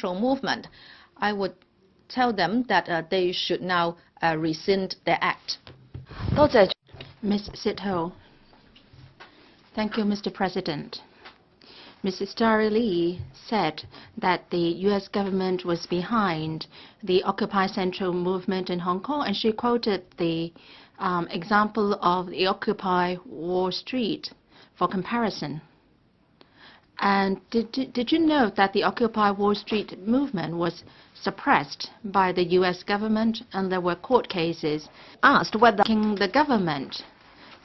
movement, I would tell them that they should now rescind their act. Ms. Sit-ho. Thank you, Mr. President. Mrs. Starry Lee said that the U.S. government was behind the Occupy Central movement in Hong Kong, and she quoted the example of the Occupy Wall Street for comparison. And did you know that the Occupy Wall Street movement was suppressed by the U.S. government, and there were court cases asked whether the government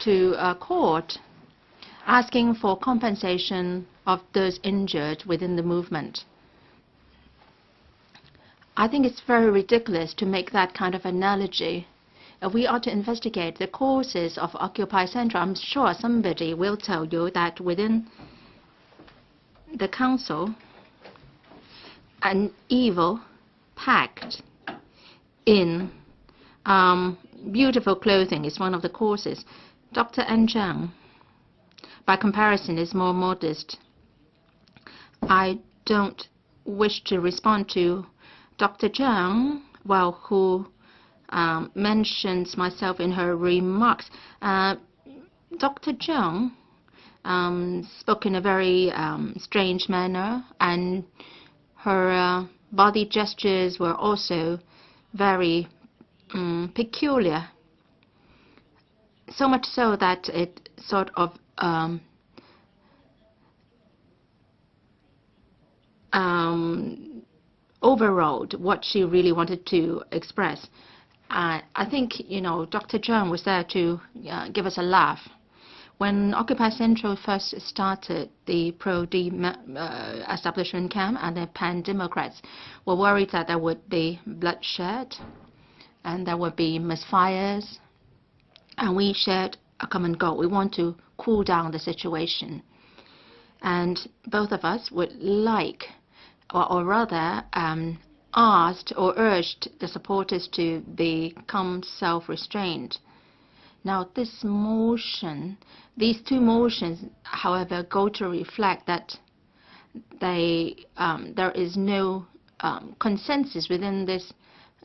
to court asking for compensation of those injured within the movement? I think it's very ridiculous to make that kind of analogy. We ought to investigate the causes of Occupy Central. I'm sure somebody will tell you that within the council, an evil packed in beautiful clothing is one of the causes. Dr. N. Zhang, by comparison, is more modest. I don't wish to respond to Dr. Zhang, who mentions myself in her remarks. Dr. Zhang spoke in a very strange manner, and her body gestures were also very peculiar. So much so that it sort of overrode what she really wanted to express. I think, Dr. Zhang was there to give us a laugh. When Occupy Central first started, the pro-establishment camp and the pan-democrats were worried that there would be bloodshed and there would be misfires. And we shared a common goal. We want to cool down the situation. And both of us would like, or rather asked or urged the supporters to become self-restrained. Now, these two motions, however, go to reflect that there is no consensus within this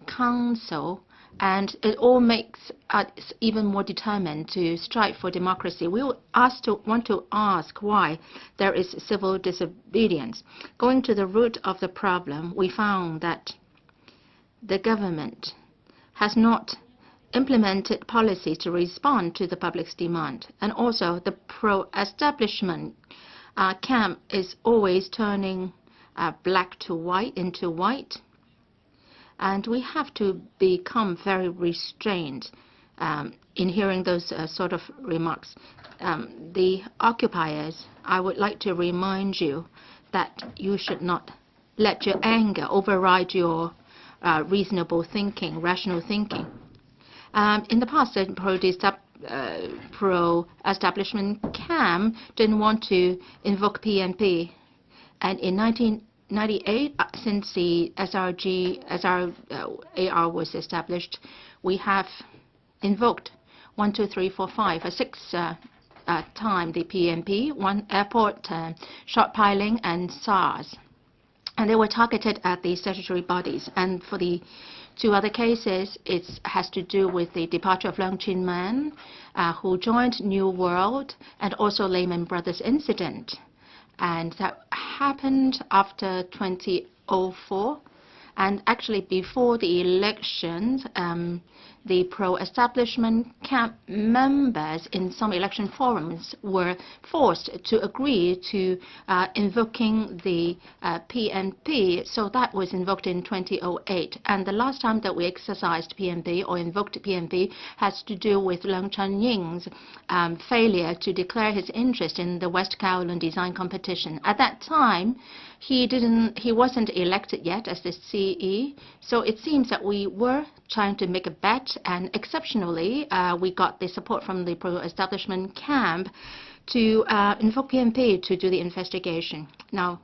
council, and it all makes us even more determined to strive for democracy. We want to ask why there is civil disobedience. Going to the root of the problem, we found that the government has not implemented policies to respond to the public's demand. And also, the pro-establishment camp is always turning black to white into white. And we have to become very restrained in hearing those sort of remarks. The occupiers, I would like to remind you that you should not let your anger override your reasonable thinking, rational thinking. In the past, the pro-establishment camp didn't want to invoke PNP. And in 1998, since the SRAR was established, we have invoked 1, 2, 3, 4, 5, 6 times the PNP, one airport, short piling, and SARS. And they were targeted at the statutory bodies. And for the two other cases, it has to do with the departure of Leung-sing, who joined New World, and also Lehman Brothers incident. And that happened after 2004. And actually, before the elections, the pro-establishment camp members in some election forums were forced to agree to invoking the PNP. So that was invoked in 2008. And the last time that we exercised PNP or invoked PNP has to do with Leung Chun-ying's failure to declare his interest in the West Kowloon design competition. At that time, he wasn't elected yet as the CE. So it seems that we were trying to make a bet, and exceptionally, we got the support from the pro-establishment camp to invoke PNP to do the investigation. Now,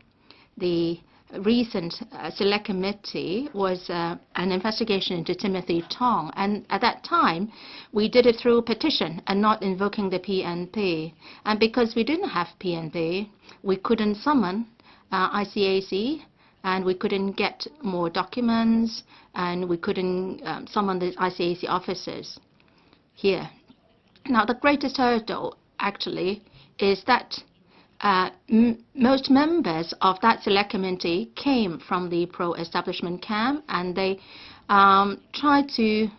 the recent select committee was an investigation into Timothy Tong, and at that time, we did it through petition and not invoking the PNP. And because we didn't have PNP, we couldn't summon ICAC and we couldn't get more documents, and we couldn't summon the ICAC officers here. Now, the greatest hurdle, actually, is that most members of that select committee came from the pro-establishment camp, and they tried to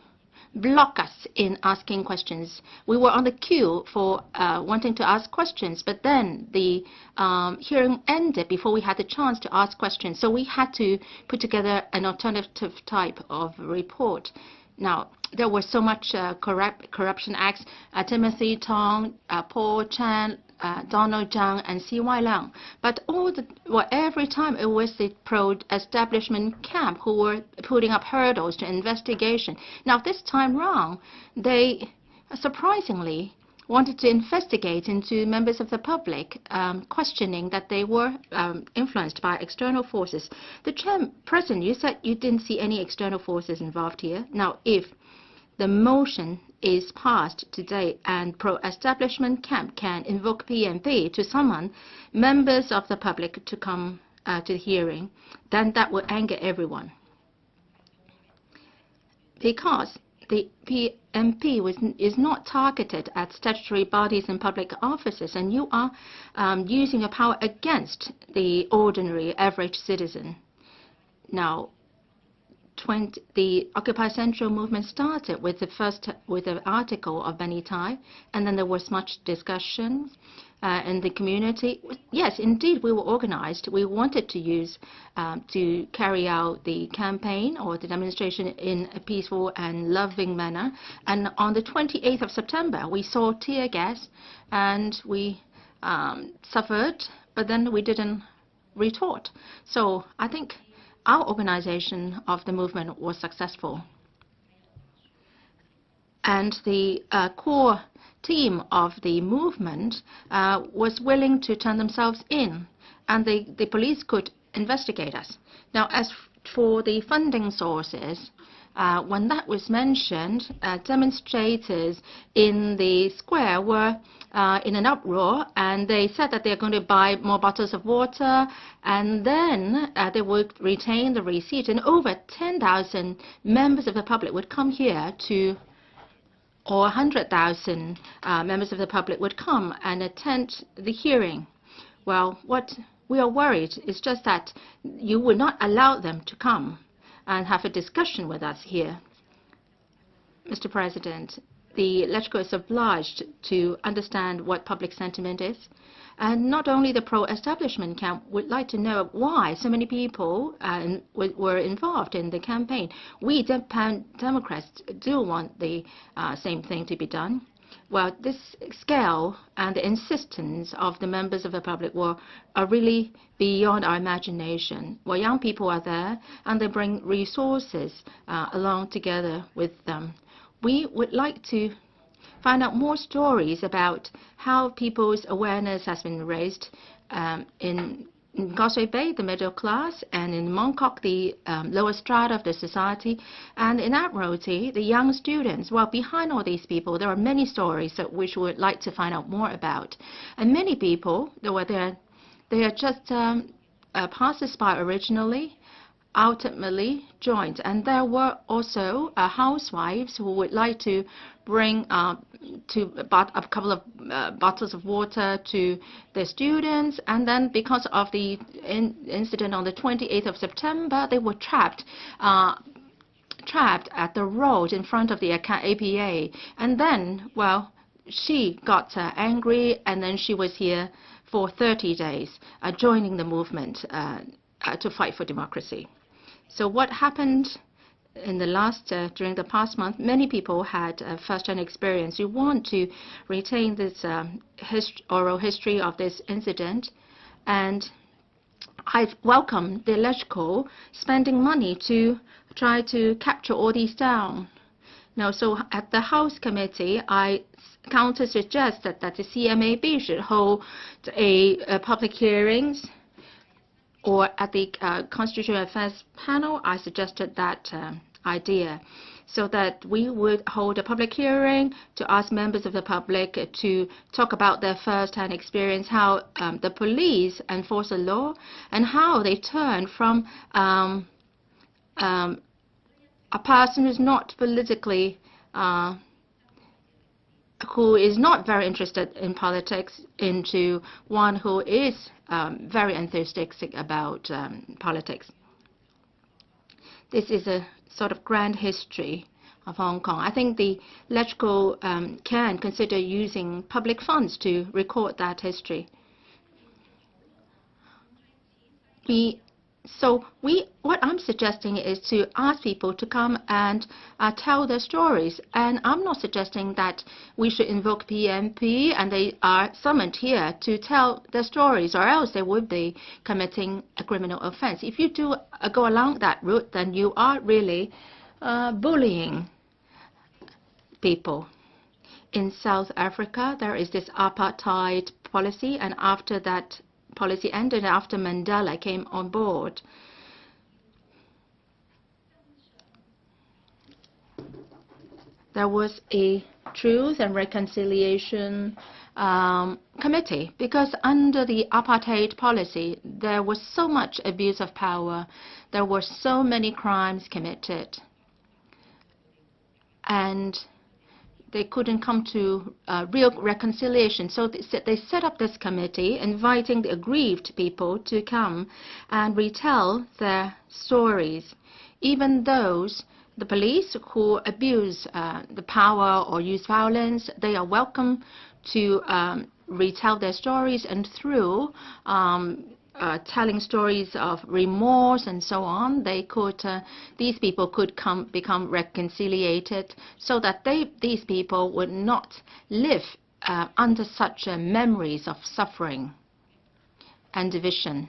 block us in asking questions. We were on the queue for wanting to ask questions, but then the hearing ended before we had the chance to ask questions. So we had to put together an alternative type of report. Now, there were so much corruption acts, Timothy Tong, Paul Chan, Donald Zhang, and C.Y. Leung. But every time it was the pro-establishment camp who were putting up hurdles to investigation. Now, this time round, they surprisingly wanted to investigate into members of the public, questioning that they were influenced by external forces. The President, you said you didn't see any external forces involved here. Now, if the motion is passed today and pro-establishment camp can invoke PMP to summon members of the public to come to the hearing, then that will anger everyone. Because the PMP is not targeted at statutory bodies and public offices, and you are using your power against the ordinary average citizen. Now, the Occupy Central movement started with the article of Benny Tai, and then there was much discussion in the community. Yes, indeed, we were organized. We wanted to use to carry out the campaign or the demonstration in a peaceful and loving manner. And on the 28th of September, we saw tear gas, and we suffered, but then we didn't retort. So I think our organization of the movement was successful. And the core team of the movement was willing to turn themselves in, and the police could investigate us. Now, as for the funding sources, when that was mentioned, demonstrators in the square were in an uproar, and they said that they're going to buy more bottles of water, and then they would retain the receipt, and over 10,000 members of the public would come here or 100,000 members of the public would come and attend the hearing. Well, what we are worried is just that you would not allow them to come and have a discussion with us here. Mr. President, the LegCo is obliged to understand what public sentiment is. And not only the pro-establishment camp would like to know why so many people were involved in the campaign. We Democrats do want the same thing to be done. Well, this scale and the insistence of the members of the public are really beyond our imagination. Well, young people are there, and they bring resources along together with them. We would like to find out more stories about how people's awareness has been raised in Causeway Bay, the middle class, and in Mong Kok, the lower strata of the society, and in Admiralty, the young students. Well, behind all these people, there are many stories that which we would like to find out more about. And many people, they are just passers-by originally, ultimately joined. And there were also housewives who would like to bring a couple of bottles of water to the students, and then because of the incident on the 28th of September, they were trapped at the road in front of the APA. And then, well, she got angry, and then she was here for 30 days, joining the movement to fight for democracy. So what happened in during the past month, many people had first-hand experience. You want to retain this oral history of this incident, and I welcome the LegCo spending money to try to capture all these down. Now, so at the House Committee, I counter-suggested that the CMAB should hold a public hearings, or at the Constitutional Affairs panel, I suggested that idea, so that we would hold a public hearing to ask members of the public to talk about their first-hand experience, how the police enforce the law, and how they turn from a person who's not politically, who is not very interested in politics, into one who is very enthusiastic about politics. This is a sort of grand history of Hong Kong. I think the LegCo can consider using public funds to record that history. What I'm suggesting is to ask people to come and tell their stories. And I'm not suggesting that we should invoke PMP and they are summoned here to tell their stories, or else they would be committing a criminal offense. If you do go along that route, then you are really bullying people. In South Africa, there is this apartheid policy, and after that policy ended, after Mandela came on board, there was a Truth and Reconciliation Committee, because under the apartheid policy, there was so much abuse of power, there were so many crimes committed, and they couldn't come to real reconciliation. So they set up this committee, inviting the aggrieved people to come and retell their stories. Even those, the police who abuse the power or use violence, they are welcome to retell their stories, and through telling stories of remorse and so on, they could, these people could become reconciliated, so that these people would not live under such memories of suffering and division.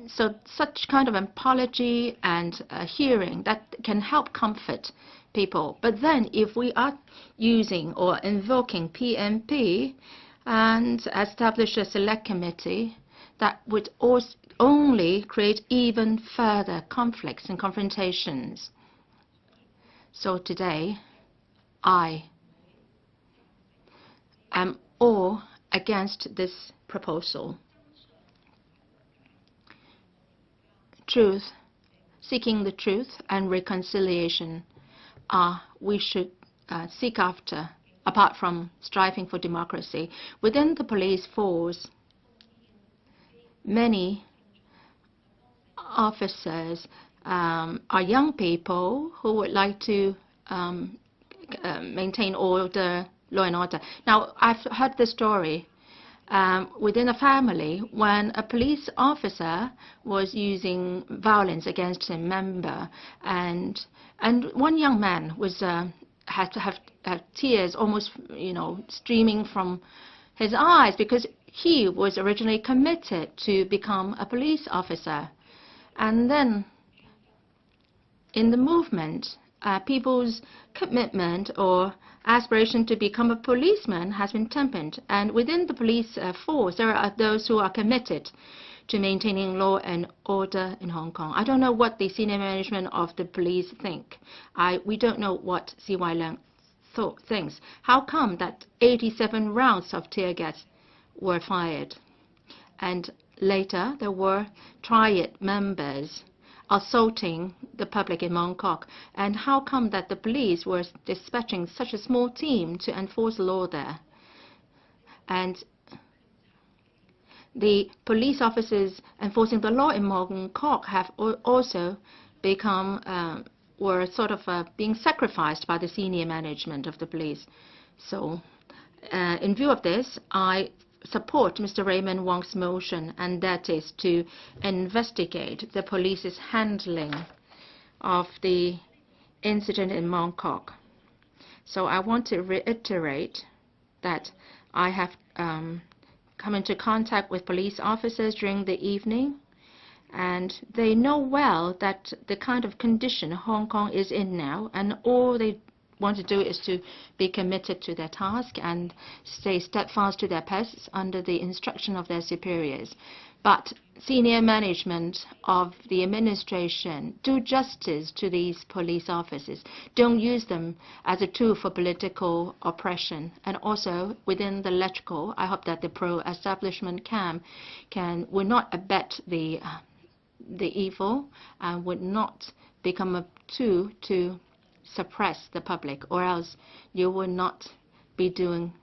So such kind of apology and hearing, that can help comfort people. But then if we are using or invoking PMP and establish a select committee, that would only create even further conflicts and confrontations. So today, I am all against this proposal. Truth, seeking the truth and reconciliation, we should seek after, apart from striving for democracy. Within the police force, many officers are young people who would like to maintain order, law and order. Now, I've heard the story within a family when a police officer was using violence against a member, and one young man was had to have tears almost, streaming from his eyes, because he was originally committed to become a police officer. And then in the movement, people's commitment or aspiration to become a policeman has been tempered. And within the police force, there are those who are committed to maintaining law and order in Hong Kong. I don't know what the senior management of the police think. We don't know what C.Y. Leung thinks. How come that 87 rounds of tear gas were fired? And later, there were triad members assaulting the public in Mong Kok. And how come that the police were dispatching such a small team to enforce law there? And the police officers enforcing the law in Mong Kok have also become, were sort of being sacrificed by the senior management of the police. So in view of this, I support Mr. Raymond Wong's motion, and that is to investigate the police's handling of the incident in Mong Kok. So I want to reiterate that I have come into contact with police officers during the evening, and they know well that the kind of condition Hong Kong is in now, and all they want to do is to be committed to their task and stay steadfast to their posts under the instruction of their superiors. But senior management of the administration do justice to these police officers. Don't use them as a tool for political oppression. And also within the LegCo, I hope that the pro-establishment camp will not abet the evil and would not become a tool to suppress the public, or else you will not be doing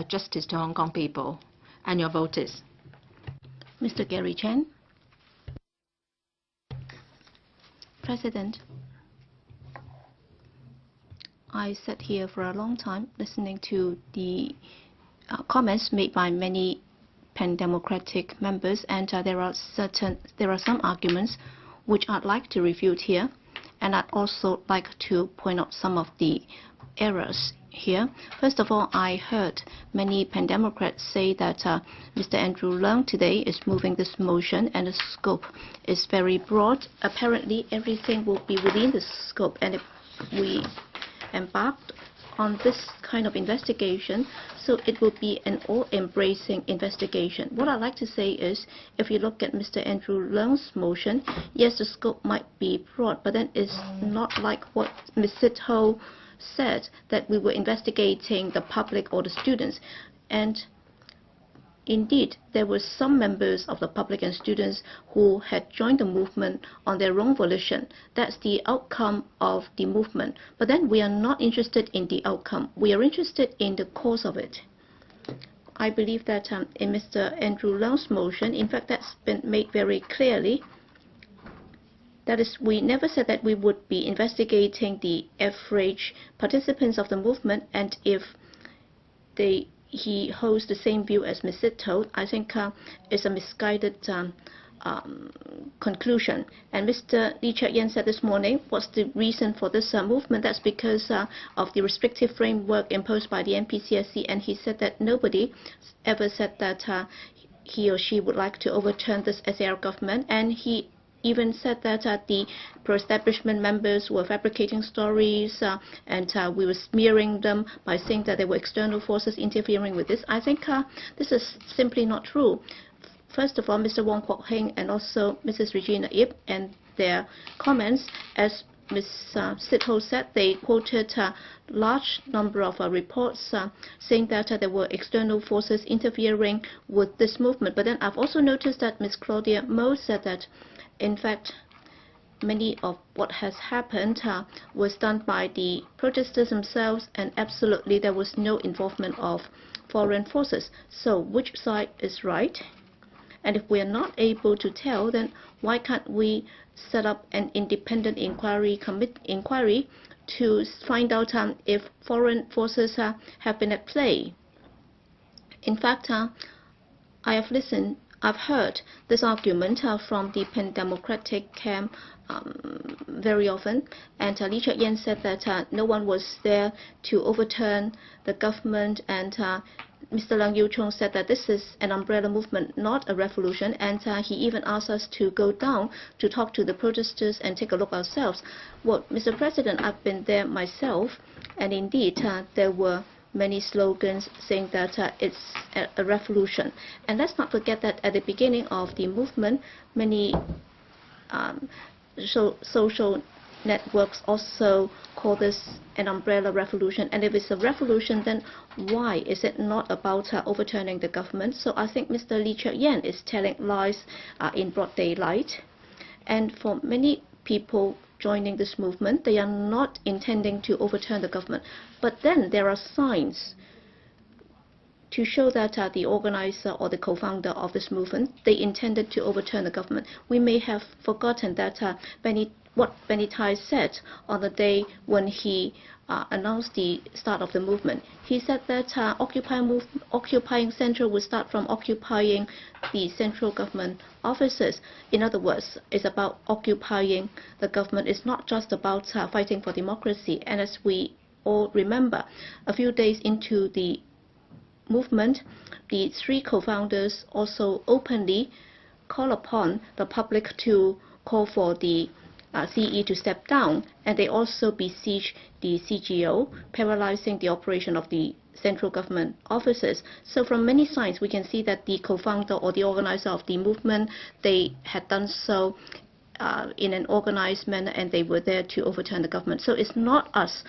justice to Hong Kong people and your voters. Mr. Gary Chen. President, I sat here for a long time listening to the comments made by many pan-democratic members, and there are some arguments which I'd like to refute here, and I'd also like to point out some of the errors here. First of all, I heard many pan-democrats say that Mr. Andrew Leung today is moving this motion and the scope is very broad. Apparently, everything will be within the scope, and if we embarked on this kind of investigation, so it will be an all-embracing investigation. What I'd like to say is, if you look at Mr. Andrew Leung's motion, yes, the scope might be broad, but then it's not like what Ms. Sit-ho said, that we were investigating the public or the students. And indeed, there were some members of the public and students who had joined the movement on their own volition. That's the outcome of the movement. But then we are not interested in the outcome. We are interested in the cause of it. I believe that in Mr. Andrew Leung's motion, in fact, that's been made very clearly. That is, we never said that we would be investigating the average participants of the movement, and if he holds the same view as Ms. Sit-ho, I think it's a misguided conclusion. And Mr. Lee Cheuk-yen said this morning, what's the reason for this movement? That's because of the restrictive framework imposed by the NPCSC, and he said that nobody ever said that he or she would like to overturn this SAR government, and he even said that the pro-establishment members were fabricating stories and we were smearing them by saying that there were external forces interfering with this. I think this is simply not true. First of all, Mr. Wong Kok-heng and also Mrs. Regina Ip and their comments, as Ms. Sit-ho said, they quoted a large number of reports saying that there were external forces interfering with this movement. But then I've also noticed that Ms. Claudia Mo said that in fact, many of what has happened was done by the protesters themselves, and absolutely there was no involvement of foreign forces. So which side is right? And if we are not able to tell, then why can't we set up an independent inquiry to find out if foreign forces have been at play? In fact, I've heard this argument from the pan-democratic camp very often, and Lee Cheuk-yen said that no one was there to overturn the government, and Mr. Leung Yiu-chung said that this is an umbrella movement, not a revolution, and he even asked us to go down to talk to the protesters and take a look ourselves. Well, Mr. President, I've been there myself, and indeed there were many slogans saying that it's a revolution. And let's not forget that at the beginning of the movement, many social networks also call this an umbrella revolution. And if it's a revolution, then why is it not about overturning the government? So I think Mr. Lee Cheuk-yen is telling lies in broad daylight. And for many people joining this movement, they are not intending to overturn the government. But then there are signs to show that the organizer or the co-founder of this movement, they intended to overturn the government. We may have forgotten that what Benny Tai said on the day when he announced the start of the movement. He said that occupying Central would start from occupying the central government offices. In other words, it's about occupying the government. It's not just about fighting for democracy. And as we all remember, a few days into the movement, the three co-founders also openly call upon the public to call for the CE to step down, and they also besieged the CGO, paralyzing the operation of the central government offices. So from many signs, we can see that the co-founder or the organizer of the movement, they had done so in an organized manner, and they were there to overturn the government. So it's not us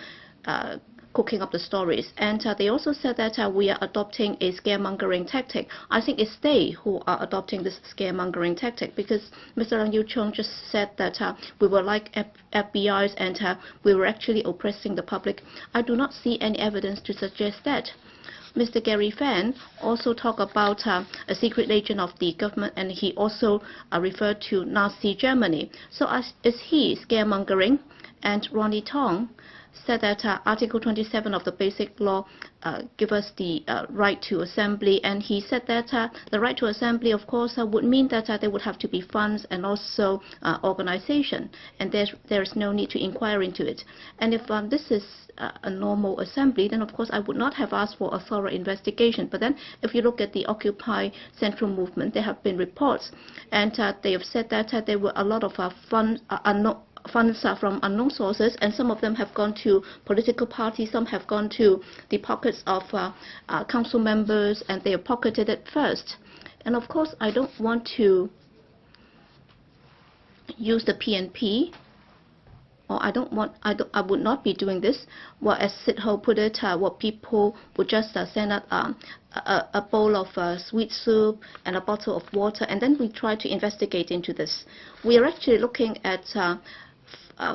cooking up the stories. And they also said that we are adopting a scaremongering tactic. I think it's they who are adopting this scaremongering tactic, because Mr. Leung Yiu-chung just said that we were like FBIs and we were actually oppressing the public. I do not see any evidence to suggest that. Mr. Gary Fan also talked about a secret agent of the government, and he also referred to Nazi Germany. So is he scaremongering? And Ronnie Tong said that Article 27 of the Basic Law give us the right to assembly, and he said that the right to assembly, of course, would mean that there would have to be funds and also organization, and there is no need to inquire into it. And if this is a normal assembly, then of course I would not have asked for a thorough investigation. But then if you look at the Occupy Central movement, there have been reports, and they have said that there were a lot of funds from unknown sources, and some of them have gone to political parties, some have gone to the pockets of council members, and they have pocketed it first. And of course, I don't want to use the PNP, or I would not be doing this. Well, as Sid Ho put it, what people would just send out a bowl of sweet soup and a bottle of water, and then we try to investigate into this. We are actually looking at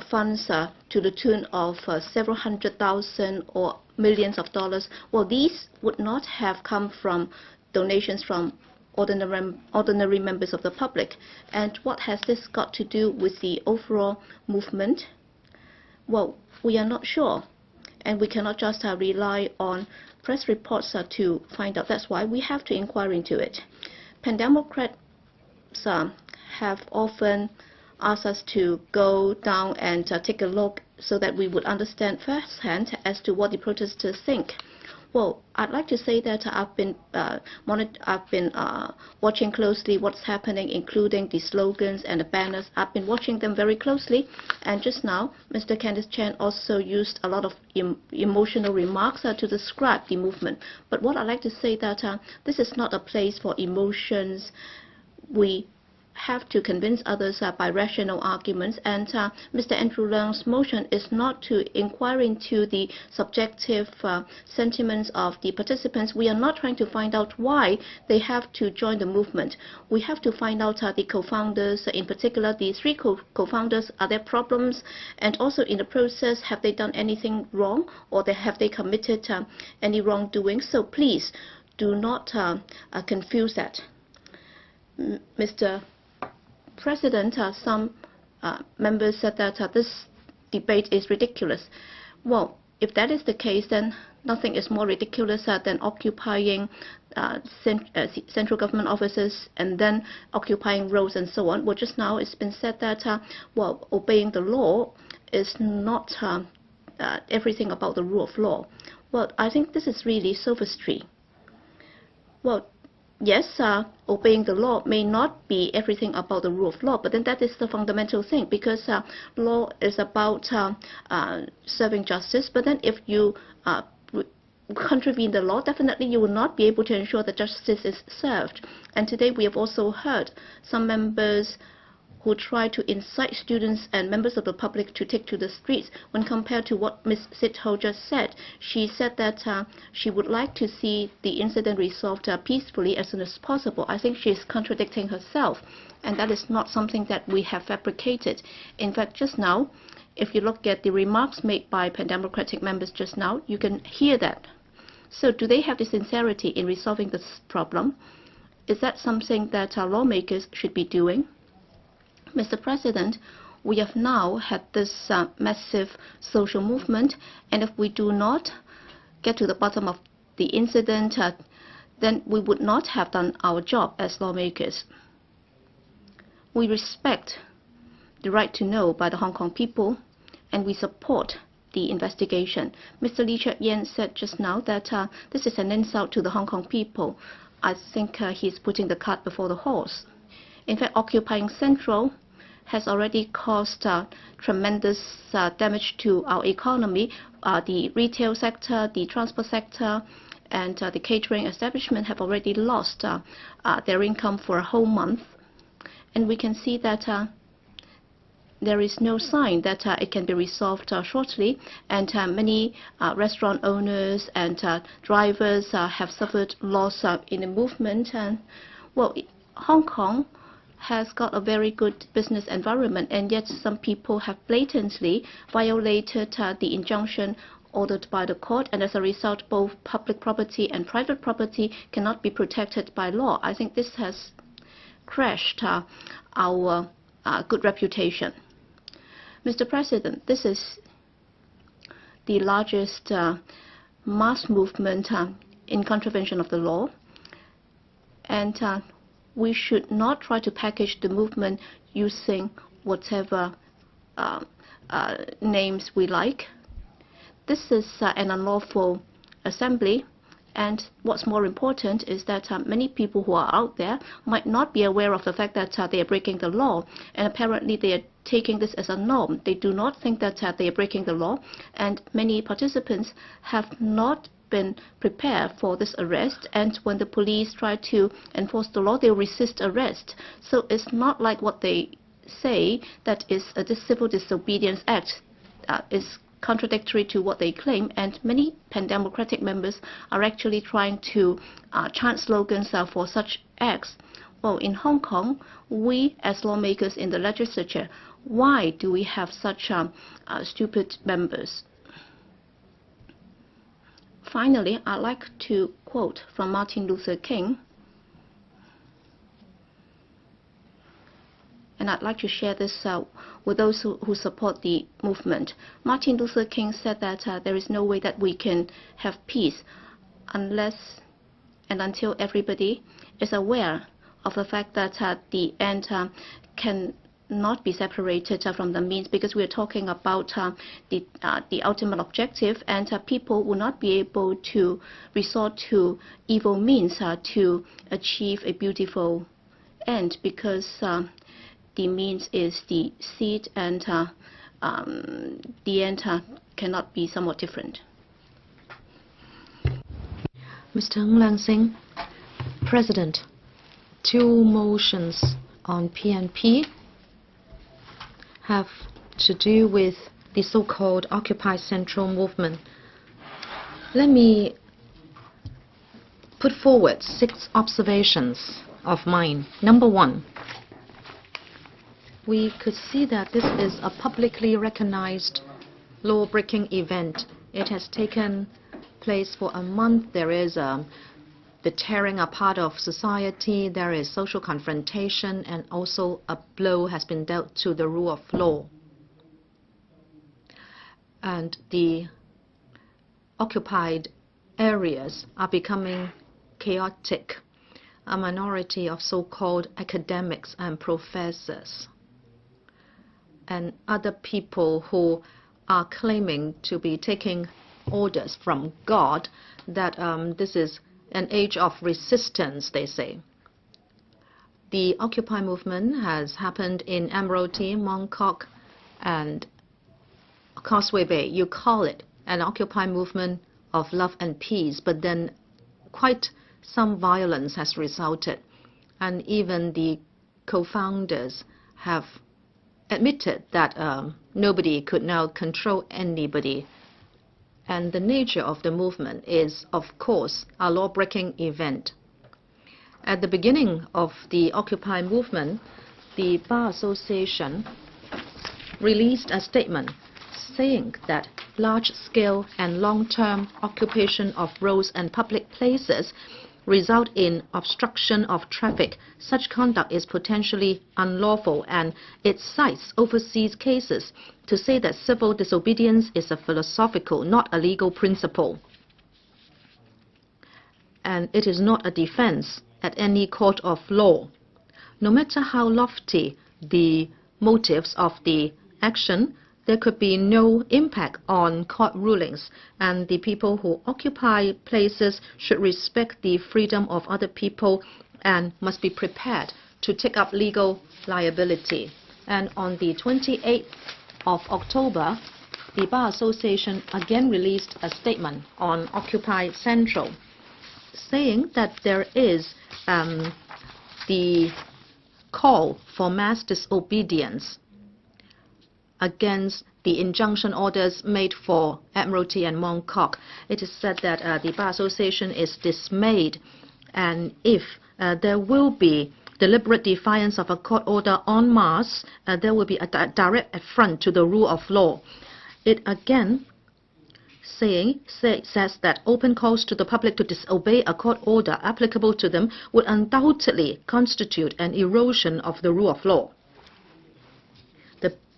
funds to the tune of several $100,000 or millions of dollars. Well, these would not have come from donations from ordinary members of the public. And what has this got to do with the overall movement? Well, we are not sure, and we cannot just rely on press reports to find out. That's why we have to inquire into it. Pan-Democrats have often asked us to go down and take a look so that we would understand firsthand as to what the protesters think. Well, I'd like to say that I've been watching closely what's happening, including the slogans and the banners. I've been watching them very closely, and just now, Mr. Candice Chan also used a lot of emotional remarks to describe the movement. But what I'd like to say that this is not a place for emotions. We have to convince others by rational arguments, and Mr. Andrew Leung's motion is not to inquire into the subjective sentiments of the participants. We are not trying to find out why they have to join the movement. We have to find out the co-founders, in particular the three co-founders, are there problems, and also in the process, have they done anything wrong, or have they committed any wrongdoing. So please do not confuse that. Mr. President, some members said that this debate is ridiculous. Well, if that is the case, then nothing is more ridiculous than occupying central government offices and then occupying roads and so on. Well, just now it's been said that well, obeying the law is not everything about the rule of law. Well, I think this is really sophistry. Well, yes, obeying the law may not be everything about the rule of law, but then that is the fundamental thing, because law is about serving justice. But then if you contravene the law, definitely you will not be able to ensure that justice is served. And today we have also heard some members who try to incite students and members of the public to take to the streets. When compared to what Ms. Sit-ho just said, she said that she would like to see the incident resolved peacefully as soon as possible. I think she is contradicting herself, and that is not something that we have fabricated. In fact, just now, if you look at the remarks made by Pan-Democratic members just now, you can hear that. So do they have the sincerity in resolving this problem? Is that something that our lawmakers should be doing? Mr. President, we have now had this massive social movement, and if we do not get to the bottom of the incident, then we would not have done our job as lawmakers. We respect the right to know by the Hong Kong people, and we support the investigation. Mr. Lee Cheuk-yen said just now that this is an insult to the Hong Kong people. I think he's putting the cart before the horse. In fact, occupying Central has already caused tremendous damage to our economy. The retail sector, the transport sector, and the catering establishment have already lost their income for a whole month. And we can see that there is no sign that it can be resolved shortly, and many restaurant owners and drivers have suffered loss in the movement. And well, Hong Kong has got a very good business environment, and yet some people have blatantly violated the injunction ordered by the court, and as a result, both public property and private property cannot be protected by law. I think this has crashed our good reputation. Mr. President, this is the largest mass movement in contravention of the law, and we should not try to package the movement using whatever names we like. This is an unlawful assembly, and what's more important is that many people who are out there might not be aware of the fact that they are breaking the law, and apparently they are taking this as a norm. They do not think that they are breaking the law, and many participants have not been prepared for this arrest, and when the police try to enforce the law, they resist arrest. So it's not like what they say, that is a civil disobedience act is contradictory to what they claim, and many pan-democratic members are actually trying to chant slogans for such acts. Well, in Hong Kong, we as lawmakers in the legislature, why do we have such stupid members? Finally, I'd like to quote from Martin Luther King, and I'd like to share this with those who support the movement. Martin Luther King said that there is no way that we can have peace unless and until everybody is aware of the fact that the end can not be separated from the means, because we are talking about the ultimate objective, and people will not be able to resort to evil means to achieve a beautiful end, because the means is the seed, and the end cannot be somewhat different. Mr. Leung-sing, President, two motions on PNP have to do with the so-called Occupy Central movement. Let me put forward 6 observations of mine. Number 1, we could see that this is a publicly recognized law-breaking event. It has taken place for a month. There is the tearing apart of society, there is social confrontation, and also a blow has been dealt to the rule of law. And the occupied areas are becoming chaotic. A minority of so-called academics and professors and other people who are claiming to be taking orders from God, that this is an age of resistance, they say. The Occupy movement has happened in Admiralty, Mong Kok, and Causeway Bay. You call it an Occupy movement of love and peace, but then quite some violence has resulted. And even the co-founders have admitted that nobody could now control anybody. And the nature of the movement is, of course, a law-breaking event. At the beginning of the Occupy movement, the Bar Association released a statement saying that large-scale and long-term occupation of roads and public places result in obstruction of traffic. Such conduct is potentially unlawful, and it cites overseas cases to say that civil disobedience is a philosophical, not a legal principle. And it is not a defense at any court of law. No matter how lofty the motives of the action, there could be no impact on court rulings, and the people who occupy places should respect the freedom of other people and must be prepared to take up legal liability. And on the 28th of October, the Bar Association again released a statement on Occupy Central, saying that there is the call for mass disobedience against the injunction orders made for Admiralty and Mong Kok. It is said that the Bar Association is dismayed, and if there will be deliberate defiance of a court order en masse, there will be a direct affront to the rule of law. It again says that open calls to the public to disobey a court order applicable to them would undoubtedly constitute an erosion of the rule of law.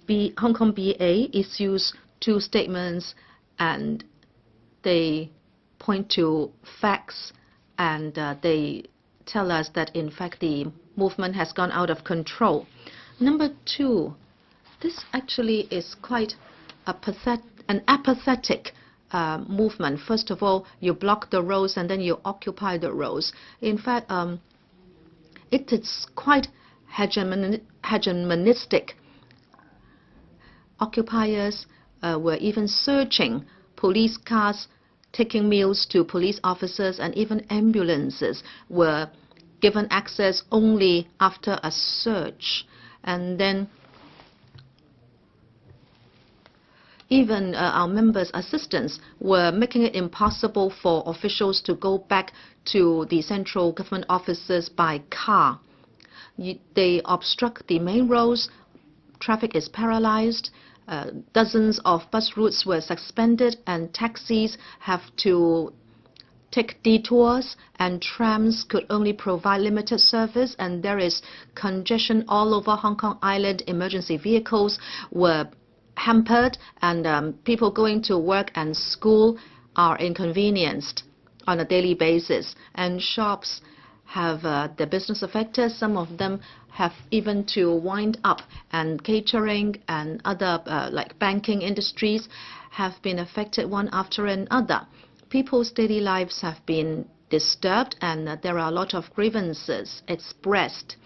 The Hong Kong BA issues two statements, and they point to facts, and they tell us that in fact the movement has gone out of control. Number two, this actually is quite an apathetic movement. First of all, you block the roads and then you occupy the roads. In fact, it is quite hegemonistic. Occupiers were even searching police cars, taking meals to police officers, and even ambulances were given access only after a search. And then even our members' assistants were making it impossible for officials to go back to the central government offices by car. They obstruct the main roads, traffic is paralyzed, dozens of bus routes were suspended, and taxis have to take detours, and trams could only provide limited service, and there is congestion all over Hong Kong Island. Emergency vehicles were hampered, and people going to work and school are inconvenienced on a daily basis, and shops have their business affected. Some of them have even to wind up, and catering and other like banking industries have been affected one after another. People's daily lives have been disturbed, and there are a lot of grievances expressed.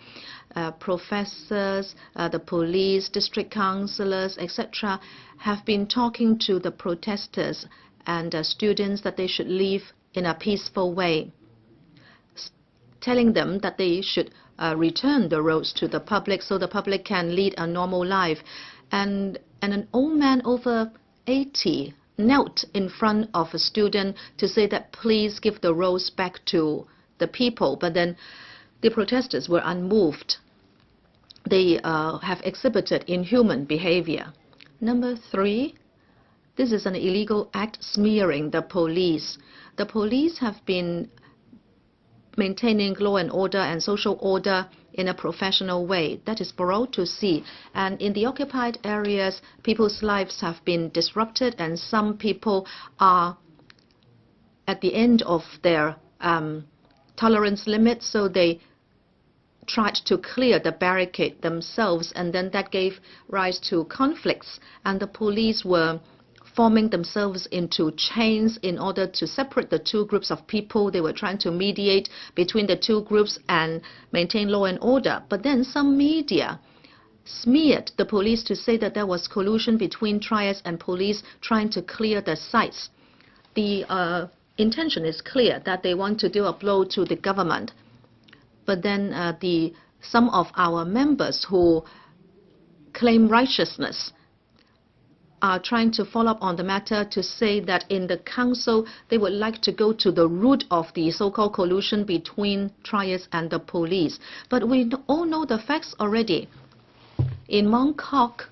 Professors, the police, district councillors, etc. have been talking to the protesters and students that they should live in a peaceful way, telling them that they should return the roads to the public so the public can lead a normal life. And an old man over 80 knelt in front of a student to say that please give the roads back to the people. But then the protesters were unmoved. They have exhibited inhuman behavior. Number three, this is an illegal act smearing the police. The police have been maintaining law and order and social order in a professional way. That is for all to see. And in the occupied areas, people's lives have been disrupted, and some people are at the end of their tolerance limit, so they tried to clear the barricade themselves, and then that gave rise to conflicts, and the police were forming themselves into chains in order to separate the two groups of people. They were trying to mediate between the two groups and maintain law and order. But then some media smeared the police to say that there was collusion between triads and police trying to clear the sites. The intention is clear, that they want to deal a blow to the government. But then some of our members who claim righteousness are trying to follow up on the matter to say that in the council they would like to go to the root of the so-called collusion between triads and the police. But we all know the facts already. In Mong Kok,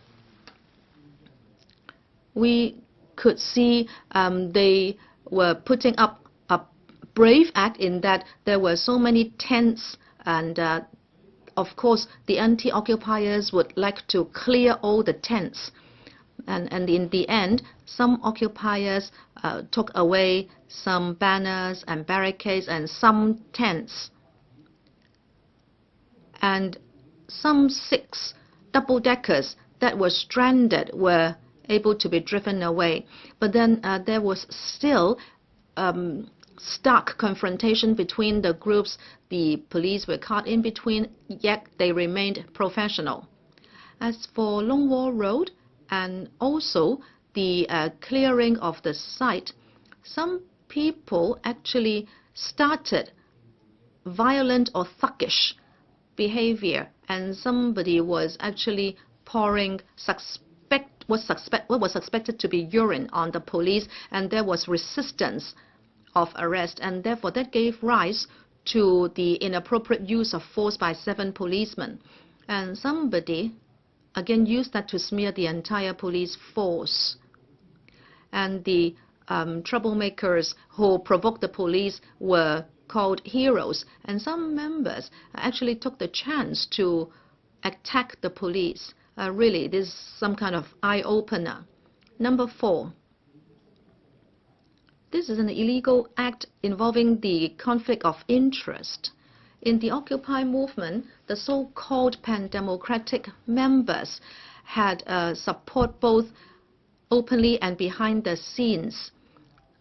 we could see they were putting up a brave act in that there were so many tents, and of course the anti-occupiers would like to clear all the tents. And in the end, some occupiers took away some banners and barricades and some tents. And some 6 double-deckers that were stranded were able to be driven away. But then there was still stark confrontation between the groups. The police were caught in between, yet they remained professional. As for Long Wall Road and also the clearing of the site, some people actually started violent or thuggish behavior, and somebody was actually pouring what was suspected to be urine on the police, and there was resistance of arrest, and therefore that gave rise to the inappropriate use of force by 7 policemen. And somebody again used that to smear the entire police force. And the troublemakers who provoked the police were called heroes, and some members actually took the chance to attack the police. Really, this is some kind of eye-opener. Number 4. This is an illegal act involving the conflict of interest. In the Occupy movement, the so-called pan-democratic members had support both openly and behind the scenes.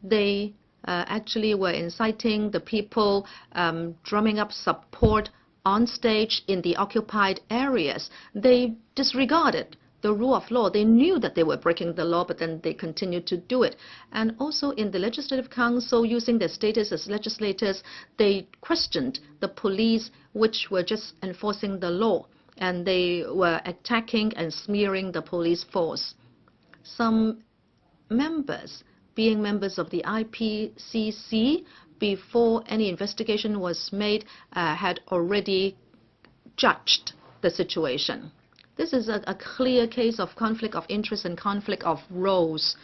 They actually were inciting the people, drumming up support on stage in the occupied areas. They disregarded the rule of law. They knew that they were breaking the law, but then they continued to do it. And also in the Legislative Council, using their status as legislators, they questioned the police, which were just enforcing the law, and they were attacking and smearing the police force. Some members, being members of the IPCC, before any investigation was made, had already judged the situation. This is a clear case of conflict of interest and conflict of roles.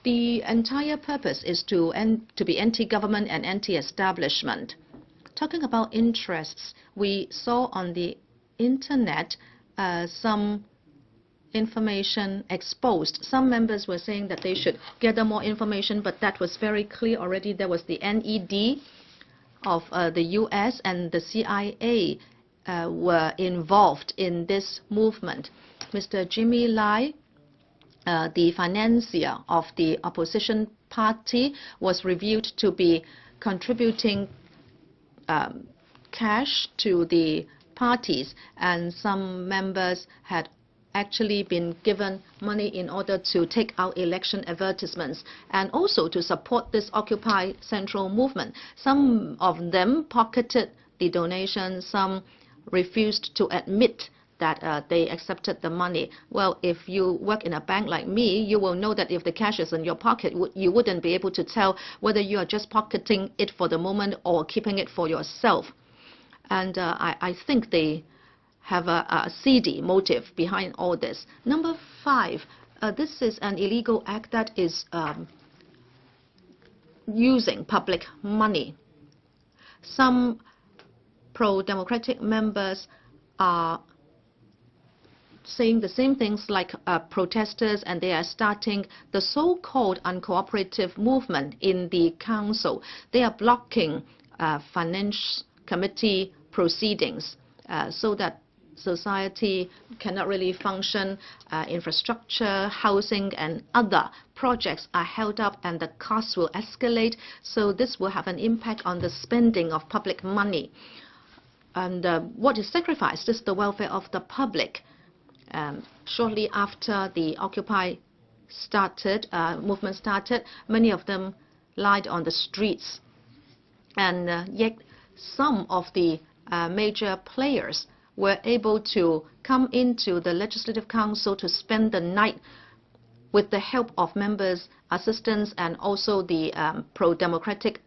The entire purpose is to be anti-government and anti-establishment. Talking about interests, we saw on the internet some information exposed. Some members were saying that they should gather more information, but that was very clear already. There was the NED of the US and the CIA were involved in this movement. Mr. Jimmy Lai, the financier of the opposition party, was revealed to be contributing cash to the parties, and some members had actually been given money in order to take out election advertisements and also to support this Occupy Central movement. Some of them pocketed the donation, some refused to admit that they accepted the money. Well, if you work in a bank like me, you will know that if the cash is in your pocket, you wouldn't be able to tell whether you are just pocketing it for the moment or keeping it for yourself. And I think they have a seedy motive behind all this. Number 5, this is an illegal act that is using public money. Some pro-democratic members are saying the same things like protesters, and they are starting the so-called uncooperative movement in the council. They are blocking finance committee proceedings so that society cannot really function. Infrastructure, housing, and other projects are held up, and the costs will escalate. So this will have an impact on the spending of public money. And what is sacrificed is the welfare of the public. Shortly after the Occupy movement started, many of them lied on the streets. And yet some of the major players were able to come into the Legislative Council to spend the night with the help of members, assistants, and also the pro-democratic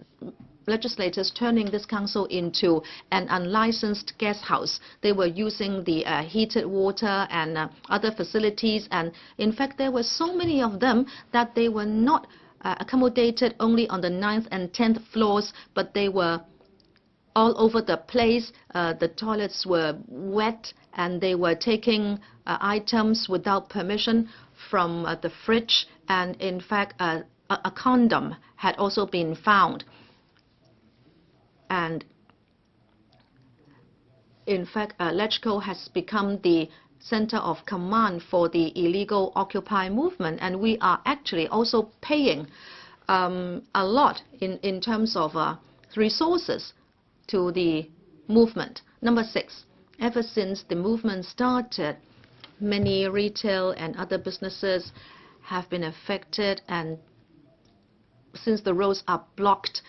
legislators, turning this council into an unlicensed guest house. They were using the heated water and other facilities, and in fact there were so many of them that they were not accommodated only on the 9th and 10th floors, but they were all over the place. The toilets were wet, and they were taking items without permission from the fridge, and in fact a condom had also been found. And in fact, LegCo has become the center of command for the illegal Occupy movement, and we are actually also paying a lot in terms of resources to the movement. Number 6, ever since the movement started, many retail and other businesses have been affected, and since the roads are blocked,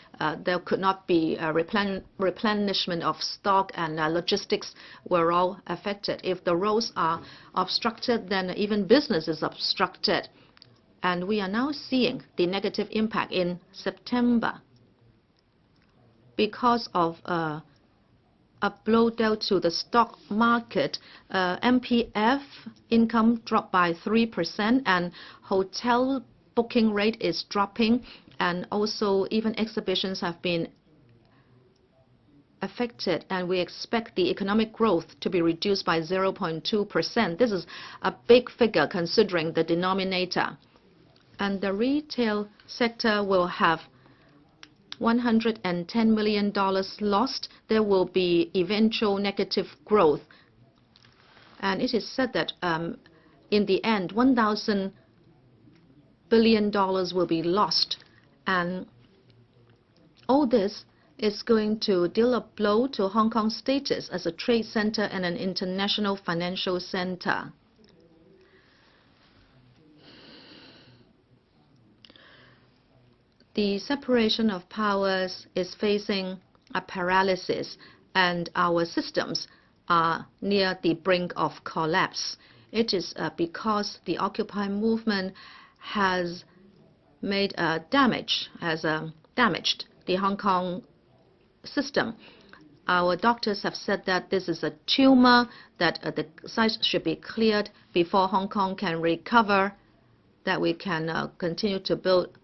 there could not be a replenishment of stock, and logistics were all affected. If the roads are obstructed, then even business is obstructed. And we are now seeing the negative impact in September because of a blow dealt to the stock market. MPF income dropped by 3%, and hotel booking rate is dropping, and also even exhibitions have been affected, and we expect the economic growth to be reduced by 0.2%. This is a big figure considering the denominator. And the retail sector will have $110 million lost. There will be eventual negative growth. And it is said that in the end, $1,000 billion will be lost. And all this is going to deal a blow to Hong Kong's status as a trade center and an international financial center. The separation of powers is facing a paralysis, and our systems are near the brink of collapse. It is because the Occupy movement has made damaged the Hong Kong system. Our doctors have said that this is a tumor, that the sites should be cleared before Hong Kong can recover, that we can continue to build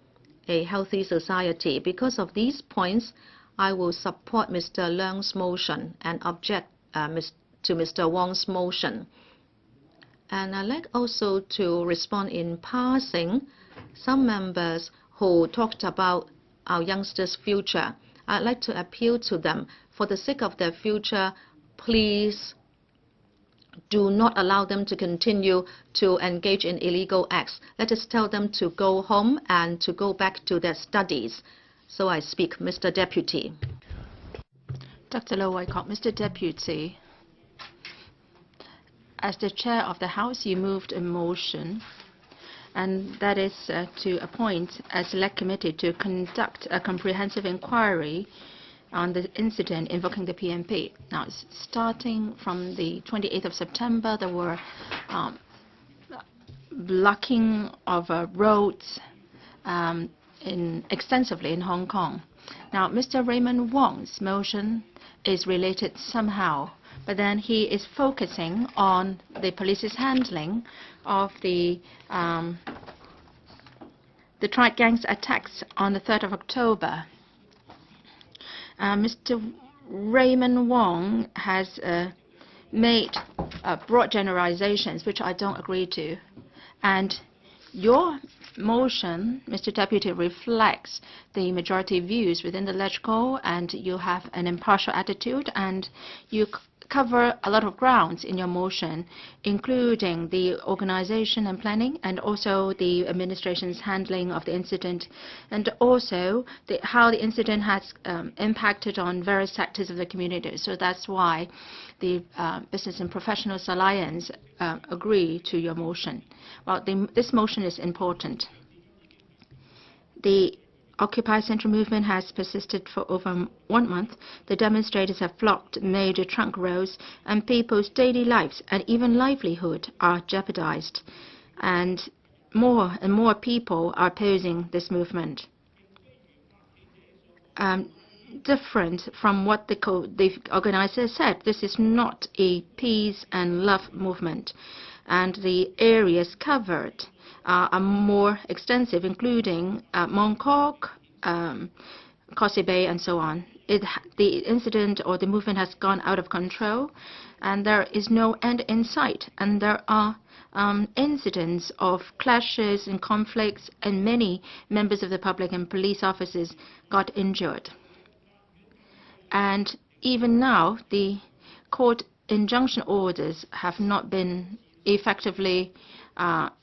a healthy society. Because of these points, I will support Mr. Leung's motion and object to Mr. Wong's motion. And I'd like also to respond in passing some members who talked about our youngsters' future. I'd like to appeal to them. For the sake of their future, please do not allow them to continue to engage in illegal acts. Let us tell them to go home and to go back to their studies. So I speak, Mr. Deputy. Dr. Wai-kwok, Mr. Deputy, as the chair of the House, you moved a motion, and that is to appoint a select committee to conduct a comprehensive inquiry on the incident invoking the PMP. Now, starting from the 28th of September, there were blocking of roads extensively in Hong Kong. Now, Mr. Raymond Wong's motion is related somehow, but then he is focusing on the police's handling of the triad gangs attacks on the 3rd of October. Mr. Raymond Wong has made broad generalizations, which I don't agree to. And your motion, Mr. Deputy, reflects the majority views within the LegCo, and you have an impartial attitude, and you cover a lot of grounds in your motion, including the organization and planning, and also the administration's handling of the incident, and also how the incident has impacted on various sectors of the community. So that's why the Business and Professionals Alliance agree to your motion. Well, this motion is important. The Occupy Central movement has persisted for over 1 month. The demonstrators have blocked major trunk roads, and people's daily lives and even livelihood are jeopardized. And more people are opposing this movement. Different from what the organizers said, this is not a peace and love movement. And the areas covered are more extensive, including Mong Kok, Causeway Bay, and so on. The incident or the movement has gone out of control, and there is no end in sight. And there are incidents of clashes and conflicts, and many members of the public and police officers got injured. And even now, the court injunction orders have not been effectively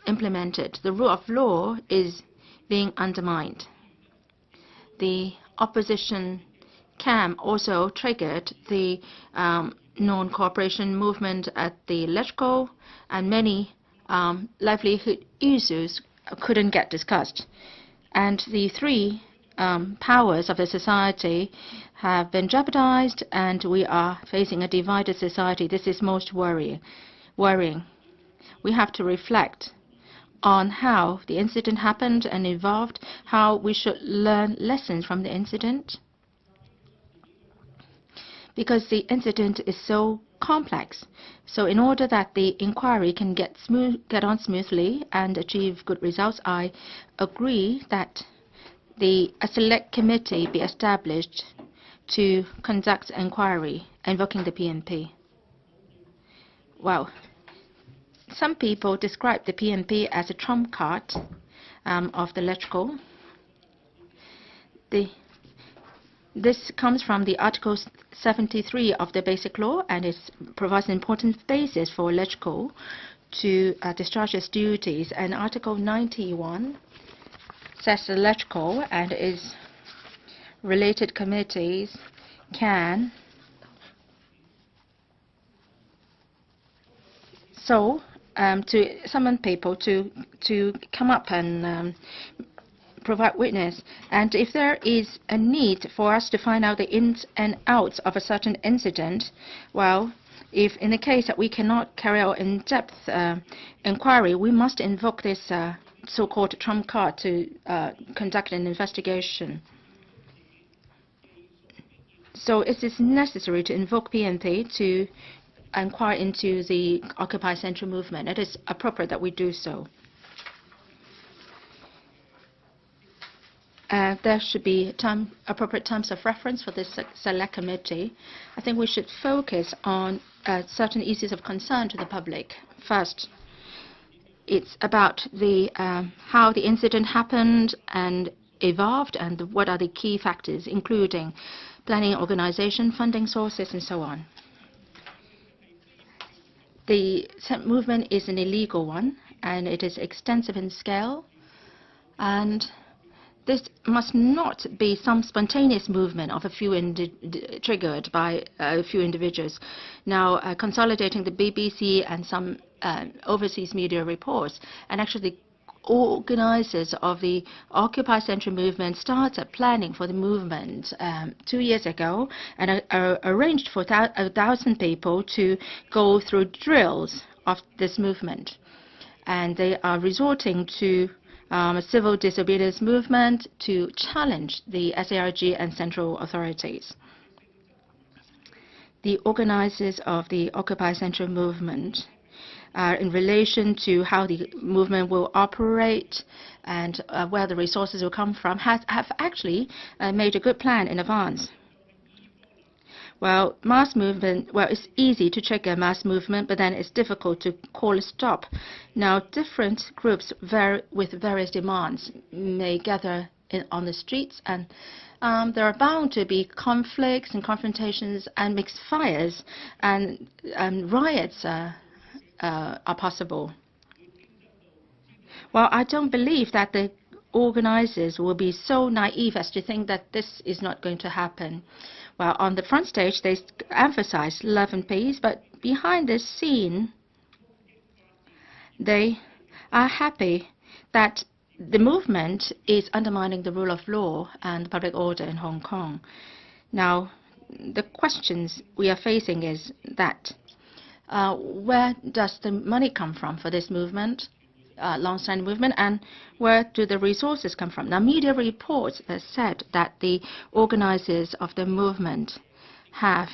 implemented. The rule of law is being undermined. The opposition camp also triggered the non-cooperation movement at the LegCo, and many livelihood issues couldn't get discussed. And the three powers of the society have been jeopardized, and we are facing a divided society. This is most worrying. We have to reflect on how the incident happened and evolved, how we should learn lessons from the incident. Because the incident is so complex. So in order that the inquiry can get on smoothly and achieve good results, I agree that a select committee be established to conduct inquiry invoking the PMP. Well, some people describe the PMP as a trump card of the LegCo. This comes from the Article 73 of the Basic Law, and it provides an important basis for LegCo to discharge its duties. And Article 91 says the LegCo and its related committees can to summon people to come up and provide witness. And if there is a need for us to find out the ins and outs of a certain incident, well, if in the case that we cannot carry out in-depth inquiry, we must invoke this so-called trump card to conduct an investigation. So it is necessary to invoke PMP to inquire into the Occupy Central movement. It is appropriate that we do so. There should be appropriate terms of reference for this select committee. I think we should focus on certain issues of concern to the public. First, it's about how the incident happened and evolved, and what are the key factors, including planning, organization, funding sources, and so on. The movement is an illegal one, and it is extensive in scale, and this must not be some spontaneous movement of a few triggered by a few individuals. Now, consolidating the BBC and some overseas media reports, and actually the organizers of the Occupy Central movement started planning for the movement 2 years ago, and arranged for 1,000 people to go through drills of this movement. And they are resorting to a civil disobedience movement to challenge the SARG and central authorities. The organizers of the Occupy Central movement, in relation to how the movement will operate and where the resources will come from, have actually made a good plan in advance. Well, mass movement, well, it's easy to trigger mass movement, but then it's difficult to call a stop. Now, different groups with various demands may gather on the streets, and there are bound to be conflicts and confrontations and mixed fires, and riots are possible. Well, I don't believe that the organizers will be so naive as to think that this is not going to happen. Well, on the front stage, they emphasize love and peace, but behind this scene, they are happy that the movement is undermining the rule of law and public order in Hong Kong. Now, the questions we are facing is that where does the money come from for this movement, long-standing movement, and where do the resources come from? Now, media reports have said that the organizers of the movement have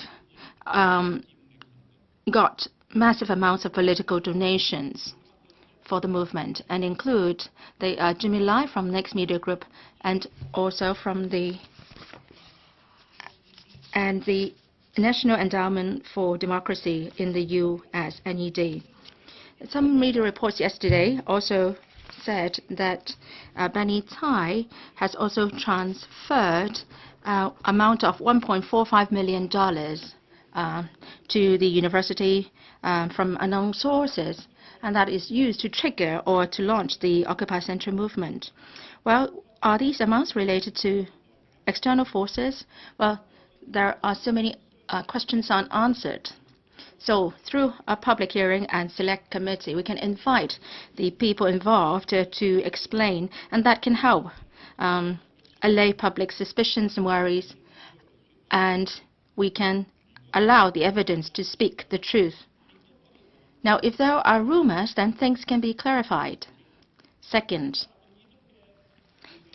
got massive amounts of political donations for the movement, and include the Jimmy Lai from Next Media Group, and also from the National Endowment for Democracy in the U.S., NED. Some media reports yesterday also said that Benny Tai has also transferred amount of $1.45 million to the university from unknown sources, and that is used to trigger or to launch the Occupy Central movement. Well, are these amounts related to external forces? Well, there are so many questions unanswered. So through a public hearing and select committee, we can invite the people involved to explain, and that can help allay public suspicions and worries, and we can allow the evidence to speak the truth. Now, if there are rumors, then things can be clarified. Second,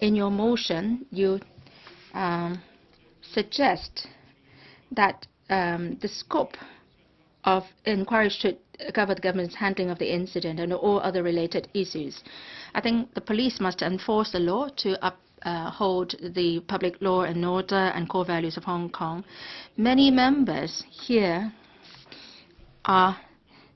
in your motion, you suggest that the scope of inquiry should cover the government's handling of the incident and all other related issues. I think the police must enforce the law to uphold the public law and order and core values of Hong Kong. Many members here are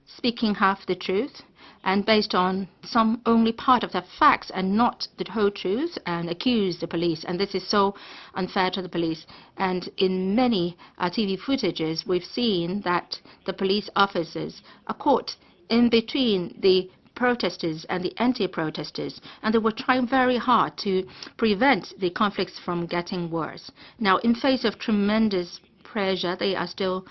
speaking half the truth and based on some only part of the facts and not the whole truth, and accuse the police. And this is so unfair to the police. And in many TV footages, we've seen that the police officers are caught in between the protesters and the anti-protesters, and they were trying very hard to prevent the conflicts from getting worse. Now, in face of tremendous pressure, they are still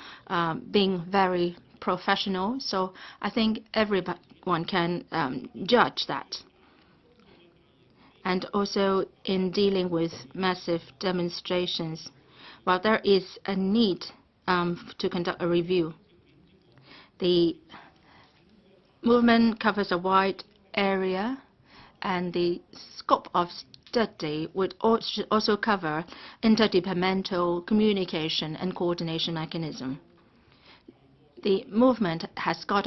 being very professional, so I think everyone can judge that. And also in dealing with massive demonstrations, well, there is a need to conduct a review. The movement covers a wide area, and the scope of study should also cover interdepartmental communication and coordination mechanism. The movement has got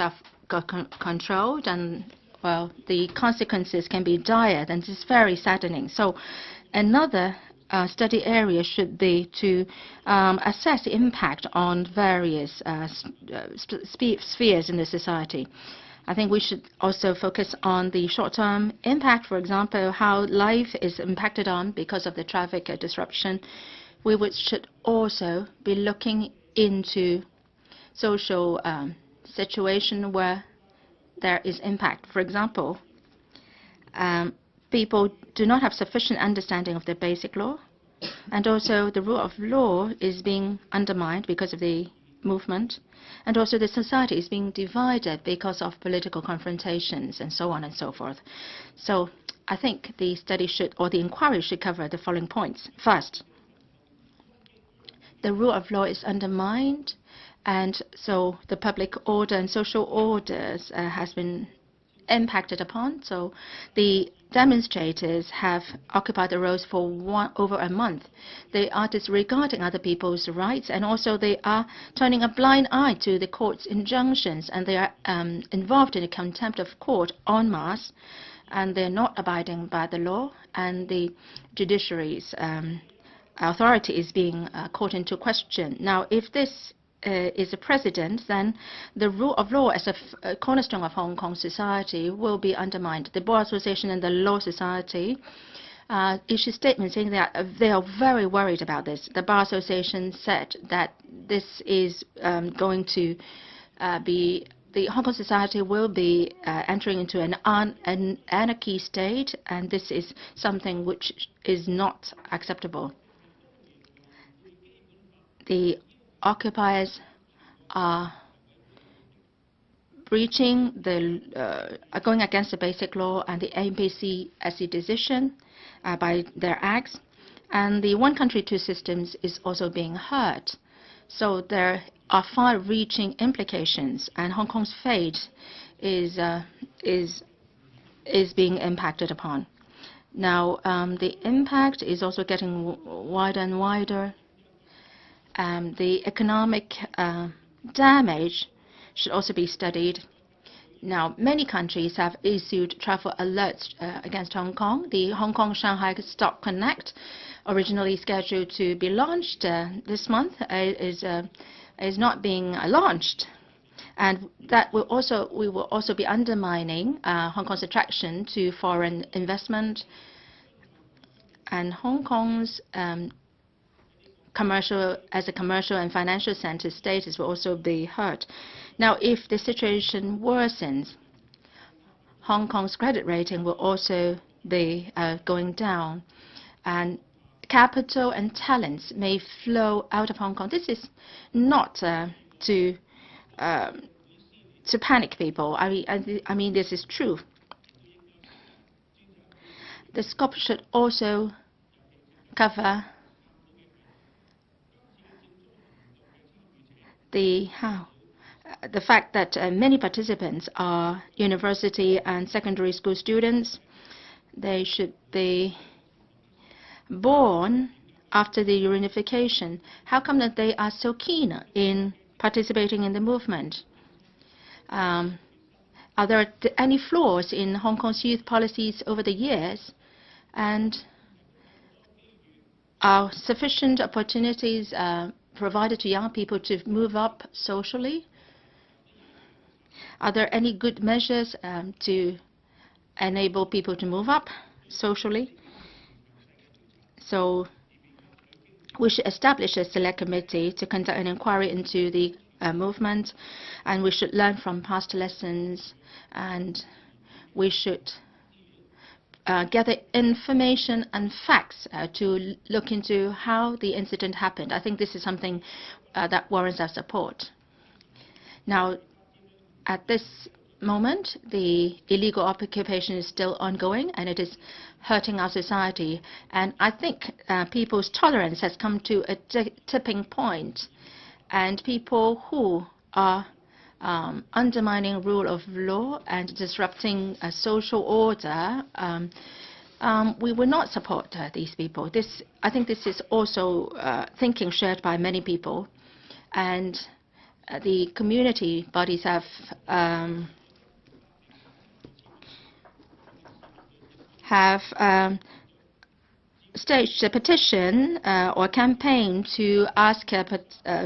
controlled, and well, the consequences can be dire, and it's very saddening. So another study area should be to assess the impact on various spheres in the society. I think we should also focus on the short-term impact, for example, how life is impacted on because of the traffic disruption. We should also be looking into social situation where there is impact. For example, people do not have sufficient understanding of the basic law, and also the rule of law is being undermined because of the movement, and also the society is being divided because of political confrontations and so on and so forth. So I think the study should, or the inquiry should cover the following points. First, the rule of law is undermined, and so the public order and social orders has been impacted upon. So the demonstrators have occupied the roads for over a month. They are disregarding other people's rights, and also they are turning a blind eye to the court's injunctions, and they are involved in a contempt of court en masse, and they're not abiding by the law, and the judiciary's authority is being called into question. Now, if this is a precedent, then the rule of law as a cornerstone of Hong Kong society will be undermined. The Bar Association and the Law Society issued statements saying that they are very worried about this. The Bar Association said that this is going to be, the Hong Kong society will be entering into an anarchy state, and this is something which is not acceptable. The occupiers are breaching are going against the basic law and the MPC decision by their acts, and the one country, two systems is also being hurt. So there are far-reaching implications, and Hong Kong's fate is being impacted upon. Now, the impact is also getting wider and wider. The economic damage should also be studied. Now, many countries have issued travel alerts against Hong Kong. The Hong Kong-Shanghai Stock Connect, originally scheduled to be launched this month, is not being launched. And that we will also be undermining Hong Kong's attraction to foreign investment, and Hong Kong's as a commercial and financial center status will also be hurt. Now, if the situation worsens, Hong Kong's credit rating will also be going down, and capital and talents may flow out of Hong Kong. This is not to to panic people. I mean, this is true. The scope should also cover the fact that many participants are university and secondary school students. They should be born after the reunification. How come that they are so keen in participating in the movement? Are there any flaws in Hong Kong's youth policies over the years? And are sufficient opportunities provided to young people to move up socially? Are there any good measures to enable people to move up socially? So we should establish a select committee to conduct an inquiry into the movement, and we should learn from past lessons, and we should gather information and facts to look into how the incident happened. I think this is something that warrants our support. Now, at this moment, the illegal occupation is still ongoing, and it is hurting our society. And I think people's tolerance has come to a tipping point, and people who are undermining rule of law and disrupting a social order, we will not support these people. I think this is also thinking shared by many people, and the community bodies have staged a petition or campaign to ask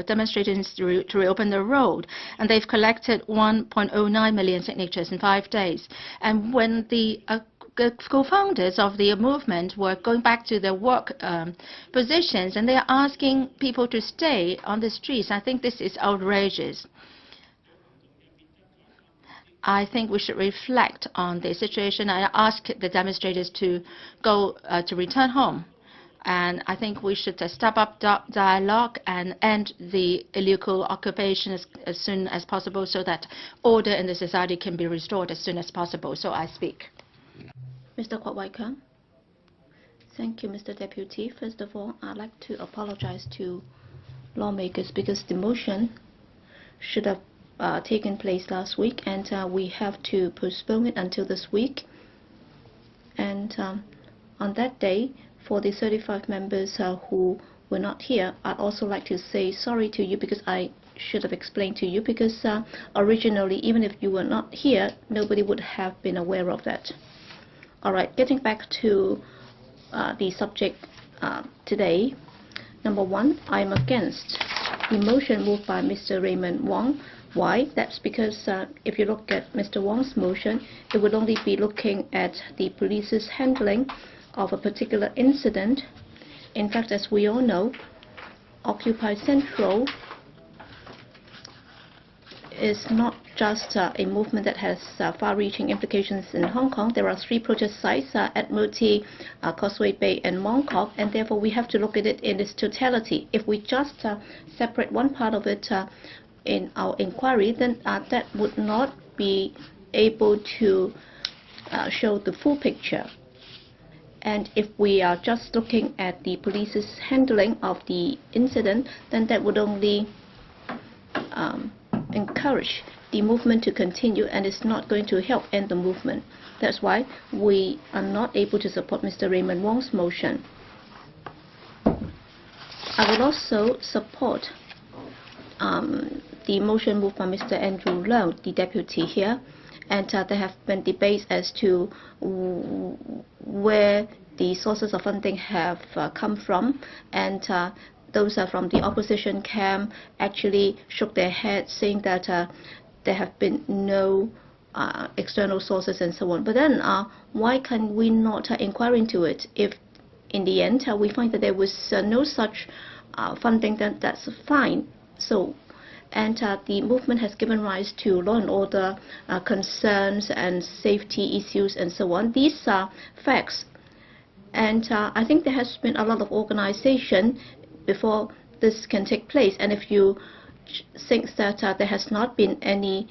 demonstrators to reopen the road, and they've collected 1.09 million signatures in 5 days. And when the co-founders of the movement were going back to their work positions, and they are asking people to stay on the streets, I think this is outrageous. I think we should reflect on the situation. I ask the demonstrators to return home. And I think we should step up dialogue and end the illegal occupation as soon as possible, so that order in the society can be restored as soon as possible. So I speak. Mr. Kwok Wai-keung. Thank you, Mr. Deputy. First of all, I'd like to apologize to lawmakers because the motion should have taken place last week, and we have to postpone it until this week. And on that day, for the 35 members who were not here, I'd also like to say sorry to you, because I should have explained to you, because originally, even if you were not here, nobody would have been aware of that. All right, getting back to the subject today. Number one, I'm against the motion moved by Mr. Raymond Wong. Why? That's because if you look at Mr. Wong's motion, it would only be looking at the police's handling of a particular incident. In fact, as we all know, Occupy Central is not just a movement that has far-reaching implications in Hong Kong. There are 3 protest sites, Admiralty, Causeway Bay and Mong Kok, and therefore we have to look at it in its totality. If we just separate one part of it in our inquiry, then that would not be able to show the full picture. And if we are just looking at the police's handling of the incident, then that would only encourage the movement to continue, and it's not going to help end the movement. That's why we are not able to support Mr. Raymond Wong's motion. I will also support the motion moved by Mr. Andrew Leung, the deputy here, and there have been debates as to where the sources of funding have come from, and those from the opposition camp actually shook their heads, saying that there have been no external sources and so on. But then why can we not inquire into it? If in the end we find that there was no such funding, then that's fine. So, and the movement has given rise to law and order concerns and safety issues and so on. These are facts. And I think there has been a lot of organization before this can take place. And if you thinks that there has not been any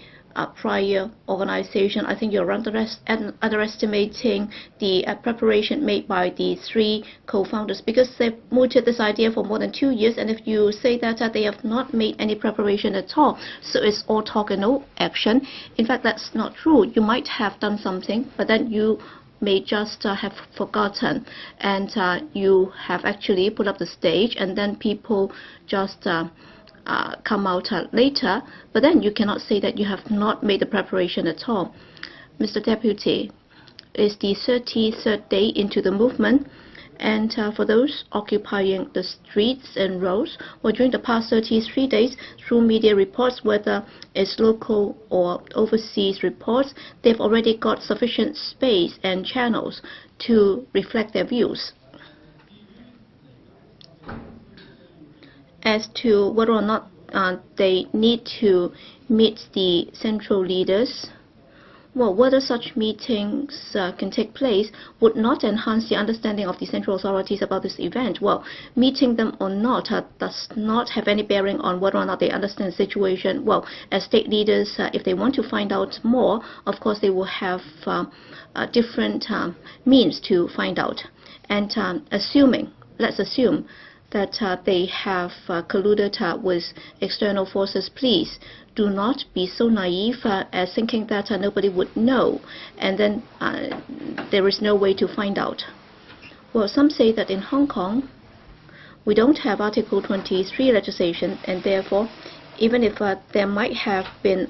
prior organization. I think you're underestimating the preparation made by the three co-founders, because they've mooted this idea for more than 2 years, and if you say that they have not made any preparation at all, so it's all talk and no action. In fact, that's not true. You might have done something, but then you may just have forgotten, and you have actually put up the stage, and then people just come out later, but then you cannot say that you have not made the preparation at all. Mr. Deputy, it's the 33rd day into the movement, and for those occupying the streets and roads, well, during the past 33 days, through media reports, whether it's local or overseas reports, they've already got sufficient space and channels to reflect their views. As to whether or not they need to meet the central leaders, well, whether such meetings can take place would not enhance the understanding of the central authorities about this event. Well, meeting them or not does not have any bearing on whether or not they understand the situation. Well, as state leaders, if they want to find out more, of course they will have different means to find out. And let's assume that they have colluded with external forces, please do not be so naive as thinking that nobody would know, and then there is no way to find out. Well, some say that in Hong Kong, we don't have Article 23 legislation, and therefore, even if there might have been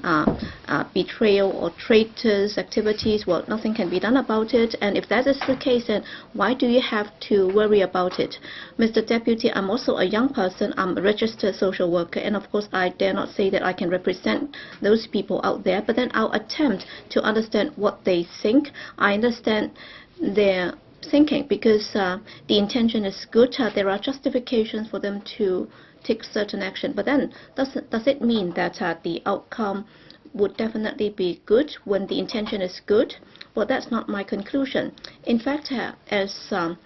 betrayal or traitors activities, well, nothing can be done about it. And if that is the case, then why do you have to worry about it? Mr. Deputy, I'm also a young person. I'm a registered social worker, and of course, I dare not say that I can represent those people out there, but then I'll attempt to understand what they think. I understand their thinking because the intention is good. There are justifications for them to take certain action, but then does it mean that the outcome would definitely be good when the intention is good? Well, that's not my conclusion. In fact, as a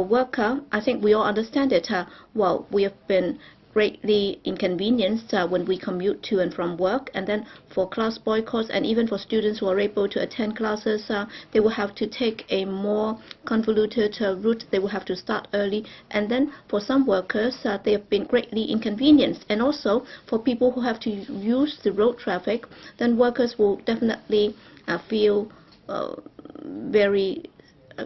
worker, I think we all understand it. Well, we have been greatly inconvenienced when we commute to and from work, and then for class boycotts, and even for students who are able to attend classes, they will have to take a more convoluted route. They will have to start early, and then for some workers, they have been greatly inconvenienced, and also for people who have to use the road traffic, then workers will definitely feel very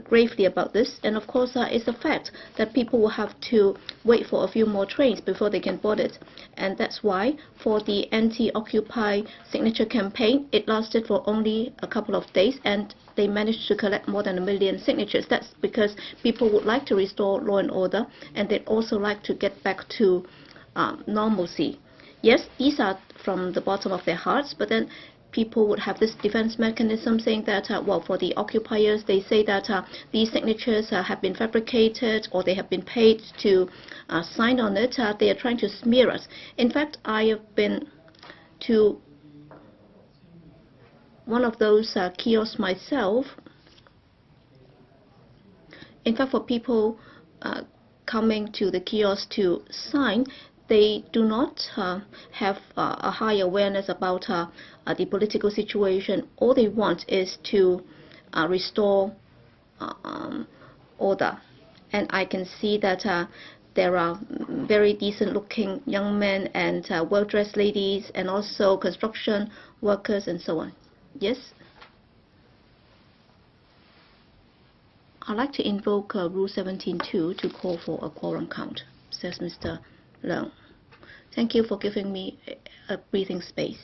gravely about this. And of course, it's a fact that people will have to wait for a few more trains before they can board it. And that's why for the anti-Occupy signature campaign, it lasted for only a couple of days, and they managed to collect more than 1 million signatures. That's because people would like to restore law and order, and they'd also like to get back to normalcy. Yes, these are from the bottom of their hearts, but then people would have this defense mechanism saying that, well, for the occupiers, they say that these signatures have been fabricated, or they have been paid to sign on it. They are trying to smear us. In fact, I have been to one of those kiosks myself. In fact, for people coming to the kiosk to sign, they do not have a high awareness about the political situation. All they want is to restore order. And I can see that there are very decent-looking young men and well-dressed ladies, and also construction workers and so on. Yes? I'd like to invoke Rule 17.2 to call for a quorum count, says Mr. Leung. Thank you for giving me a breathing space.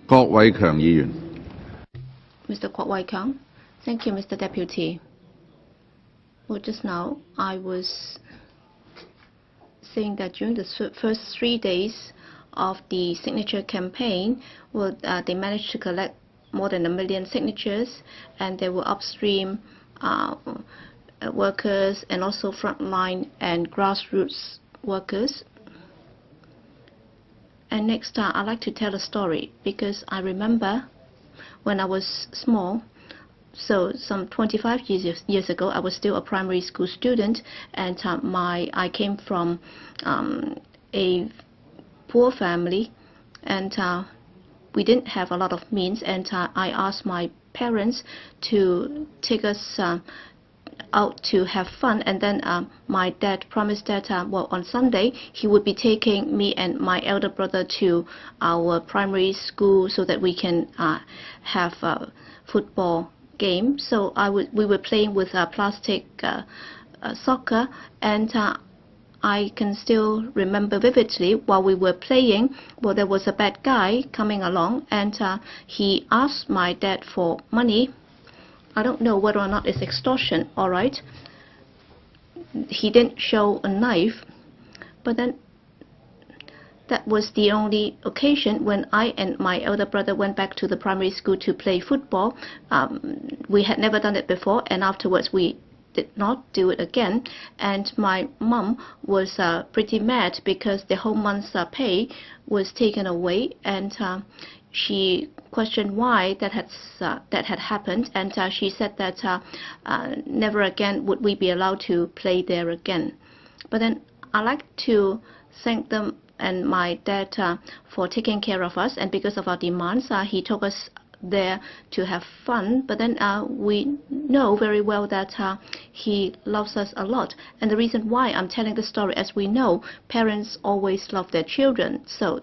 Wai-keung 議員。 Mr. Wai-keung. Thank you, Mr. Deputy. Well, just now I was saying that during the first 3 days of the signature campaign, well, they managed to collect more than 1 million signatures, and there were upstream workers and also frontline and grassroots workers. And next, I'd like to tell a story, because I remember when I was small, so some 25 years ago, I was still a primary school student, and I came from a poor family, and we didn't have a lot of means, and I asked my parents to take us out to have fun, and then my dad promised that well, on Sunday he would be taking me and my elder brother to our primary school so that we can have a football game. So we were playing with plastic soccer, and I can still remember vividly, while we were playing, well, there was a bad guy coming along, and he asked my dad for money. I don't know whether or not it's extortion, all right. He didn't show a knife, but then that was the only occasion when I and my elder brother went back to the primary school to play football. We had never done it before, and afterwards we did not do it again. And my mom was pretty mad because the whole month's pay was taken away, and she questioned why that had happened, and she said that never again would we be allowed to play there again. But then I like to thank them and my dad for taking care of us, and because of our demands, he took us there to have fun. But then we know very well that he loves us a lot, and the reason why I'm telling the story, as we know, parents always love their children. So,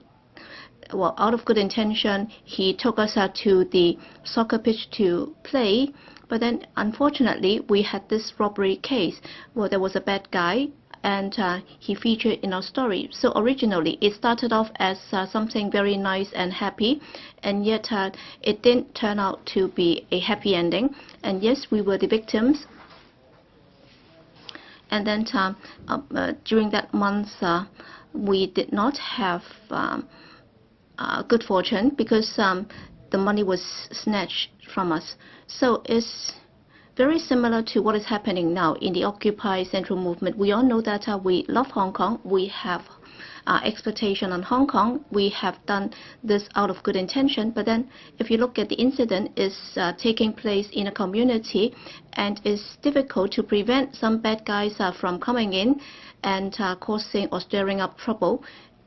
well, out of good intention, he took us to the soccer pitch to play, but then unfortunately we had this robbery case. Well, there was a bad guy, and he featured in our story. So originally it started off as something very nice and happy, and yet it didn't turn out to be a happy ending. And yes, we were the victims. And then during that month we did not have good fortune, because the money was snatched from us. So it's very similar to what is happening now in the Occupy Central movement. We all know that we love Hong Kong. We have expectation on Hong Kong. We have done this out of good intention. But then if you look at the incident, is taking place in a community, and it's difficult to prevent some bad guys from coming in and causing or stirring up trouble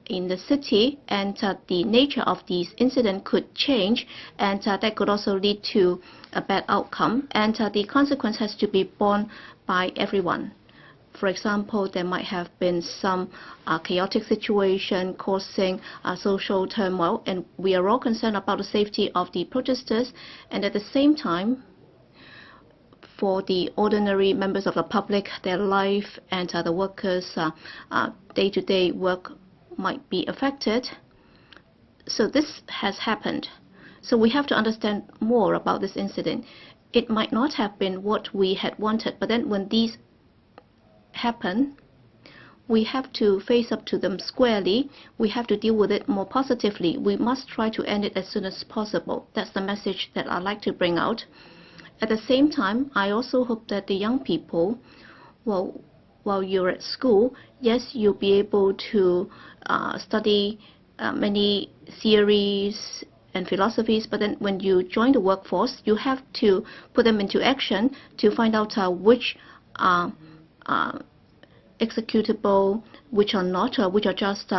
in the city, and the nature of these incidents could change, and that could also lead to a bad outcome, and the consequence has to be borne by everyone. For example, there might have been some chaotic situation causing social turmoil, and we are all concerned about the safety of the protesters, and at the same time, for the ordinary members of the public, their life and the workers' day-to-day work might be affected. So this has happened. So we have to understand more about this incident. It might not have been what we had wanted, but then when these happen, we have to face up to them squarely. We have to deal with it more positively. We must try to end it as soon as possible. That's the message that I'd like to bring out. At the same time, I also hope that the young people, well, while you're at school, yes, you'll be able to study many theories and philosophies, but then when you join the workforce, you have to put them into action to find out which are executable, which are not, which are just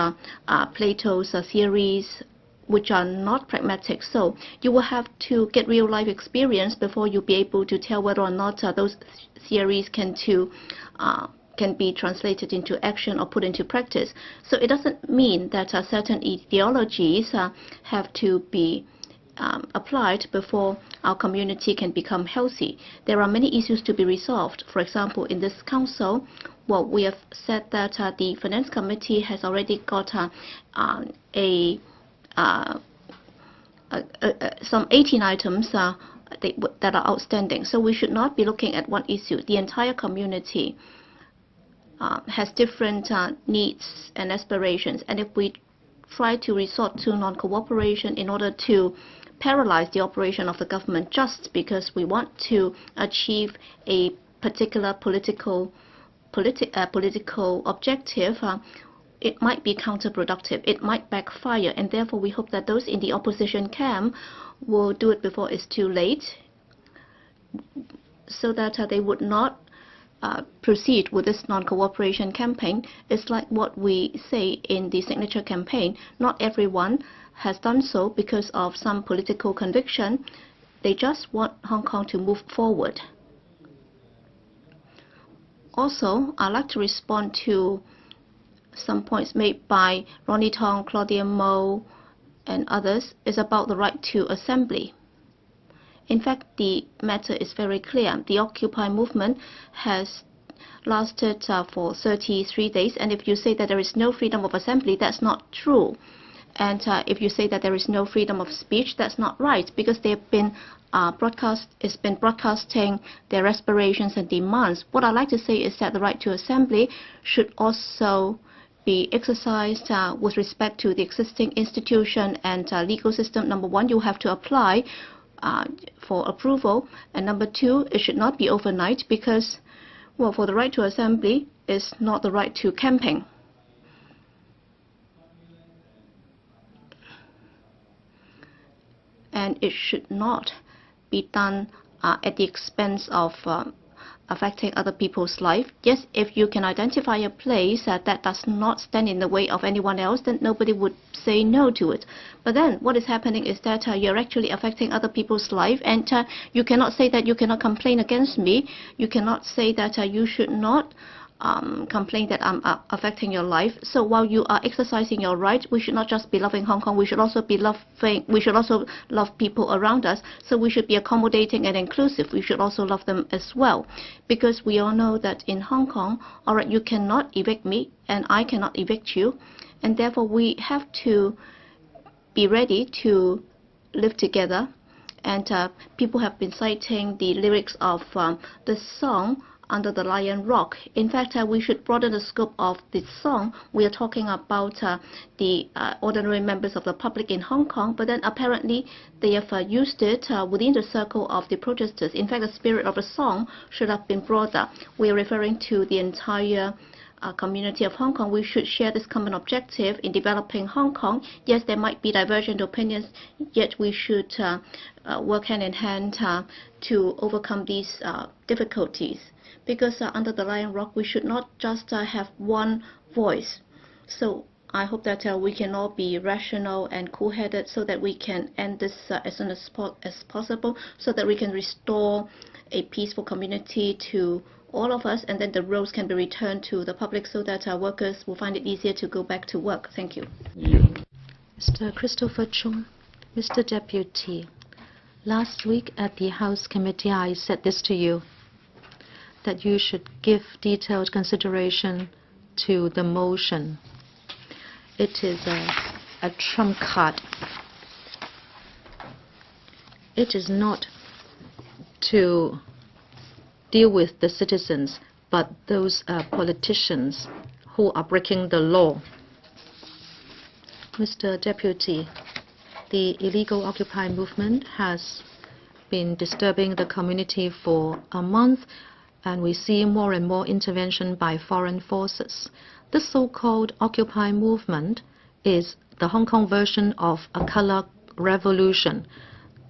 Plato's theories, which are not pragmatic. So you will have to get real life experience before you'll be able to tell whether or not those theories can be translated into action or put into practice. So it doesn't mean that certain ideologies have to be applied before our community can become healthy. There are many issues to be resolved. For example, in this council, well, we have said that the Finance Committee has already got a some 18 items that are outstanding. So we should not be looking at one issue. The entire community has different needs and aspirations. And if we try to resort to non-cooperation in order to paralyze the operation of the government just because we want to achieve a particular political objective, it might be counterproductive. It might backfire, and therefore we hope that those in the opposition camp will do it before it's too late, so that they would not proceed with this non-cooperation campaign. It's like what we say in the signature campaign. Not everyone has done so because of some political conviction. They just want Hong Kong to move forward. Also, I'd like to respond to some points made by Ronnie Tong, Claudia Mo, and others. Is about the right to assembly. In fact, the matter is very clear. The Occupy movement has lasted for 33 days, and if you say that there is no freedom of assembly, that's not true. And if you say that there is no freedom of speech, that's not right, because they have been broadcasting their aspirations and demands. What I'd like to say is that the right to assembly should also be exercised with respect to the existing institution and legal system. Number one, you have to apply for approval, and number two, it should not be overnight, because, well, for the right to assembly is not the right to camping. And it should not be done at the expense of affecting other people's life. Yes, if you can identify a place that does not stand in the way of anyone else, then nobody would say no to it. But then what is happening is that you're actually affecting other people's life, and you cannot say that you cannot complain against me. You cannot say that you should not complain that I'm affecting your life. So while you are exercising your right, we should not just be loving Hong Kong. We should also love people around us. So we should be accommodating and inclusive. We should also love them as well, because we all know that in Hong Kong, all right, you cannot evict me and I cannot evict you, and therefore we have to be ready to live together. And people have been citing the lyrics of the song Under the Lion Rock. In fact, we should broaden the scope of this song. We are talking about the ordinary members of the public in Hong Kong, but then apparently they have used it within the circle of the protesters. In fact, the spirit of the song should have been broader. We are referring to the entire community of Hong Kong. We should share this common objective in developing Hong Kong. Yes, there might be divergent opinions, yet we should work hand in hand to overcome these difficulties. Because under the Lion Rock, we should not just have one voice. So I hope that we can all be rational and cool-headed, so that we can end this as soon as possible, so that we can restore a peaceful community to all of us, and then the roads can be returned to the public, so that our workers will find it easier to go back to work. Thank you. Mr. Christopher Chung, Mr. Deputy, last week at the House Committee, I said this to you, that you should give detailed consideration to the motion. It is a trump card. It is not to deal with the citizens, but those politicians who are breaking the law. Mr. Deputy, the illegal Occupy movement has been disturbing the community for a month, and we see more and more intervention by foreign forces. The so-called Occupy movement is the Hong Kong version of a color revolution.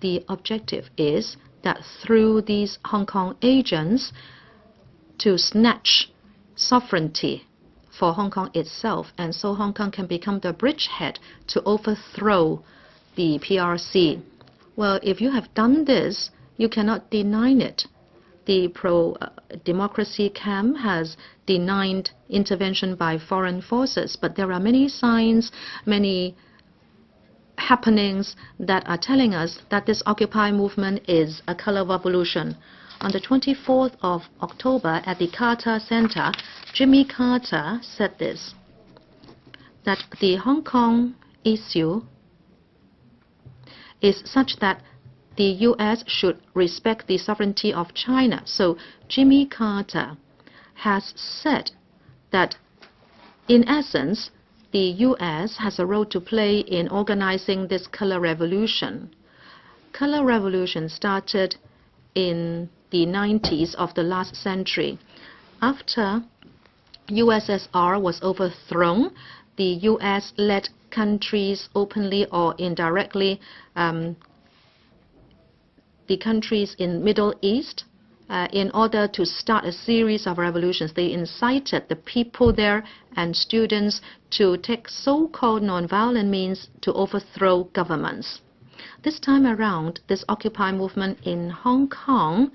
The objective is that through these Hong Kong agents to snatch sovereignty for Hong Kong itself, and so Hong Kong can become the bridgehead to overthrow the PRC. Well, if you have done this, you cannot deny it. The pro-democracy camp has denied intervention by foreign forces, but there are many signs, many happenings that are telling us that this Occupy movement is a color revolution. On the 24th of October at the Carter Center, Jimmy Carter said this, that the Hong Kong issue is such that the U.S. should respect the sovereignty of China. So Jimmy Carter has said that, in essence, the U.S. has a role to play in organizing this color revolution. Color revolution started in the 90s of the last century. After USSR was overthrown, the U.S. led countries openly or indirectly, the countries in Middle East, in order to start a series of revolutions. They incited the people there and students to take so-called nonviolent means to overthrow governments. This time around, this Occupy movement in Hong Kong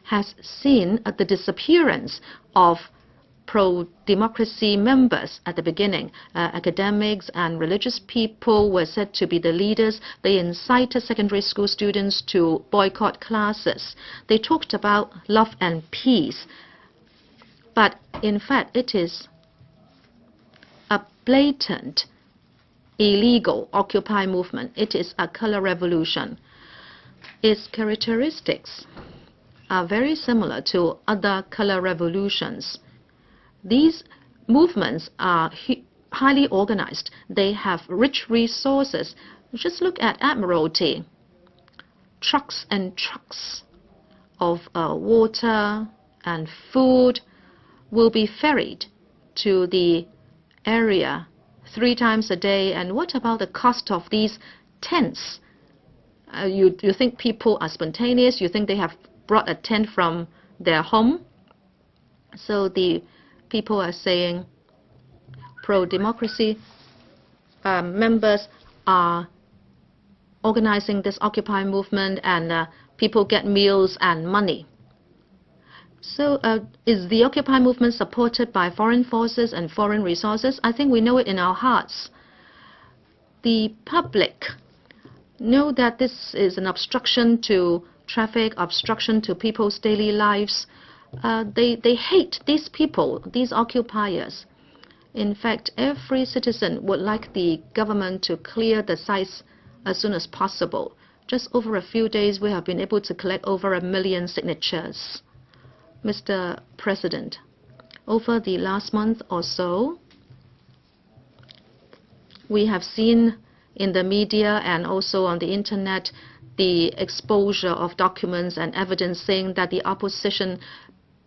has seen the disappearance of pro-democracy members at the beginning. Academics and religious people were said to be the leaders. They incited secondary school students to boycott classes. They talked about love and peace. But in fact, it is a blatant, illegal Occupy movement. It is a color revolution. Its characteristics are very similar to other color revolutions. These movements are highly organized. They have rich resources. Just look at Admiralty. Trucks and trucks of water and food will be ferried to the area 3 times a day. And what about the cost of these tents? You think people are spontaneous? You think they have brought a tent from their home? So the people are saying pro-democracy members are organizing this Occupy movement, and people get meals and money. So is the Occupy movement supported by foreign forces and foreign resources? I think we know it in our hearts. The public know that this is an obstruction to traffic, obstruction to people's daily lives. They hate these people, these occupiers. In fact, every citizen would like the government to clear the sites as soon as possible. Just over a few days, we have been able to collect over 1 million signatures. Mr. President, over the last month or so, we have seen in the media and also on the internet the exposure of documents and evidence saying that the opposition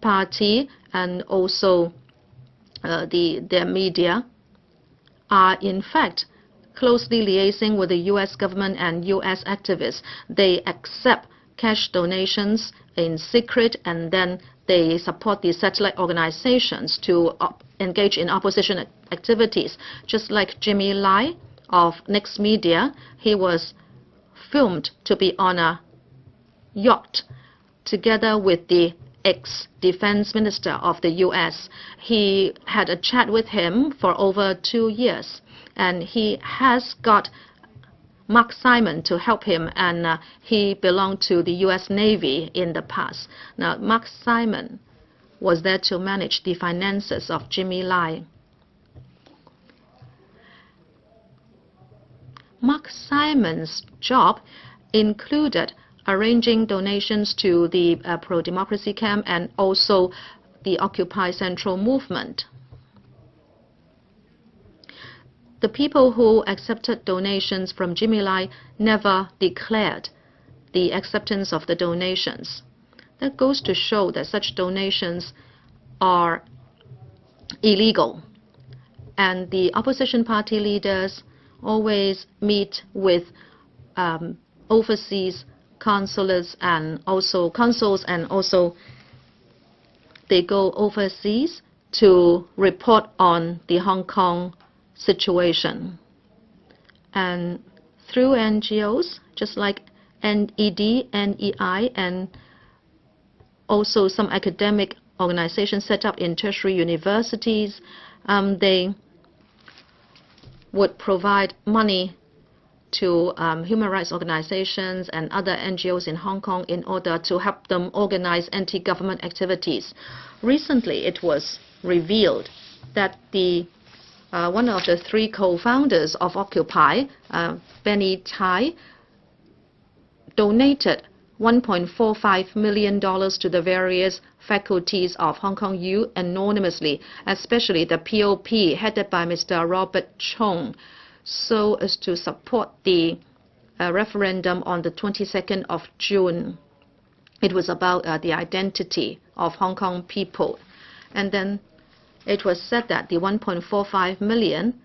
party and also their media are in fact closely liaising with the U.S. government and U.S. activists. They accept cash donations in secret, and then they support the satellite organizations to engage in opposition activities. Just like Jimmy Lai of Next Media, he was filmed to be on a yacht together with the ex-defense minister of the U.S. He had a chat with him for over 2 years, and he has got Mark Simon to help him, and he belonged to the U.S. Navy in the past. Now, Mark Simon was there to manage the finances of Jimmy Lai. Mark Simon's job included arranging donations to the pro-democracy camp and also the Occupy Central movement. The people who accepted donations from Jimmy Lai never declared the acceptance of the donations. That goes to show that such donations are illegal. And the opposition party leaders always meet with overseas consuls, and also they go overseas to report on the Hong Kong situation. And through NGOs, just like NED, NEI, and also some academic organizations set up in tertiary universities, they would provide money to human rights organizations and other NGOs in Hong Kong in order to help them organize anti-government activities. Recently, it was revealed that the one of the three co-founders of Occupy, Benny Tai, donated $1.45 million to the various faculties of Hong Kong U anonymously, especially the POP headed by Mr. Robert Chung, so as to support the referendum on the 22nd of June. It was about the identity of Hong Kong people. And then it was said that the 1.45 million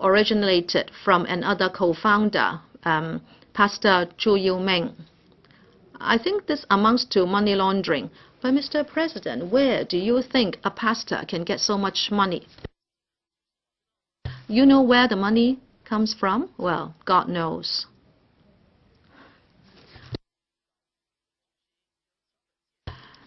originated from another co-founder, Pastor Chu Yu-ming. I think this amounts to money laundering. But Mr. President, where do you think a pastor can get so much money? You know where the money comes from? Well, God knows.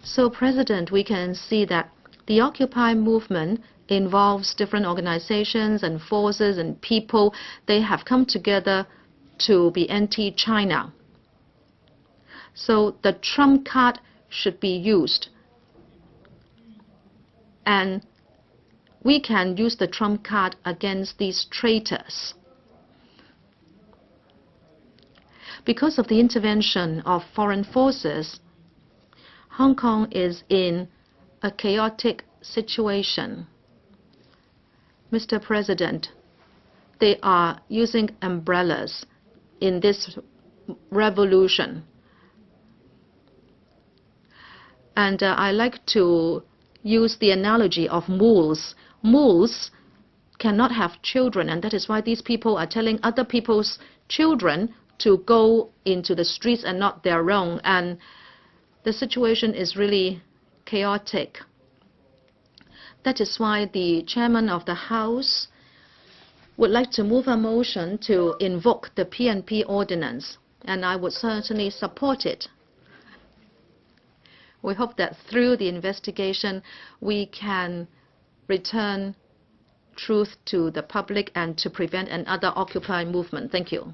So, President, we can see that the Occupy movement involves different organizations and forces and people. They have come together to be anti-China. So the trump card should be used. And we can use the trump card against these traitors. Because of the intervention of foreign forces, Hong Kong is in a chaotic situation. Mr. President, they are using umbrellas in this revolution. And I like to use the analogy of mules. Mules cannot have children, and that is why these people are telling other people's children to go into the streets and not their own. And the situation is really chaotic. That is why the chairman of the House would like to move a motion to invoke the PNP Ordinance, and I would certainly support it. We hope that through the investigation, we can return truth to the public and to prevent another Occupy movement. Thank you.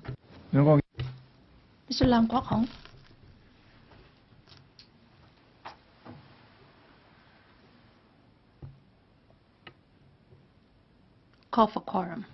Mr. Leung-sing. Call for quorum.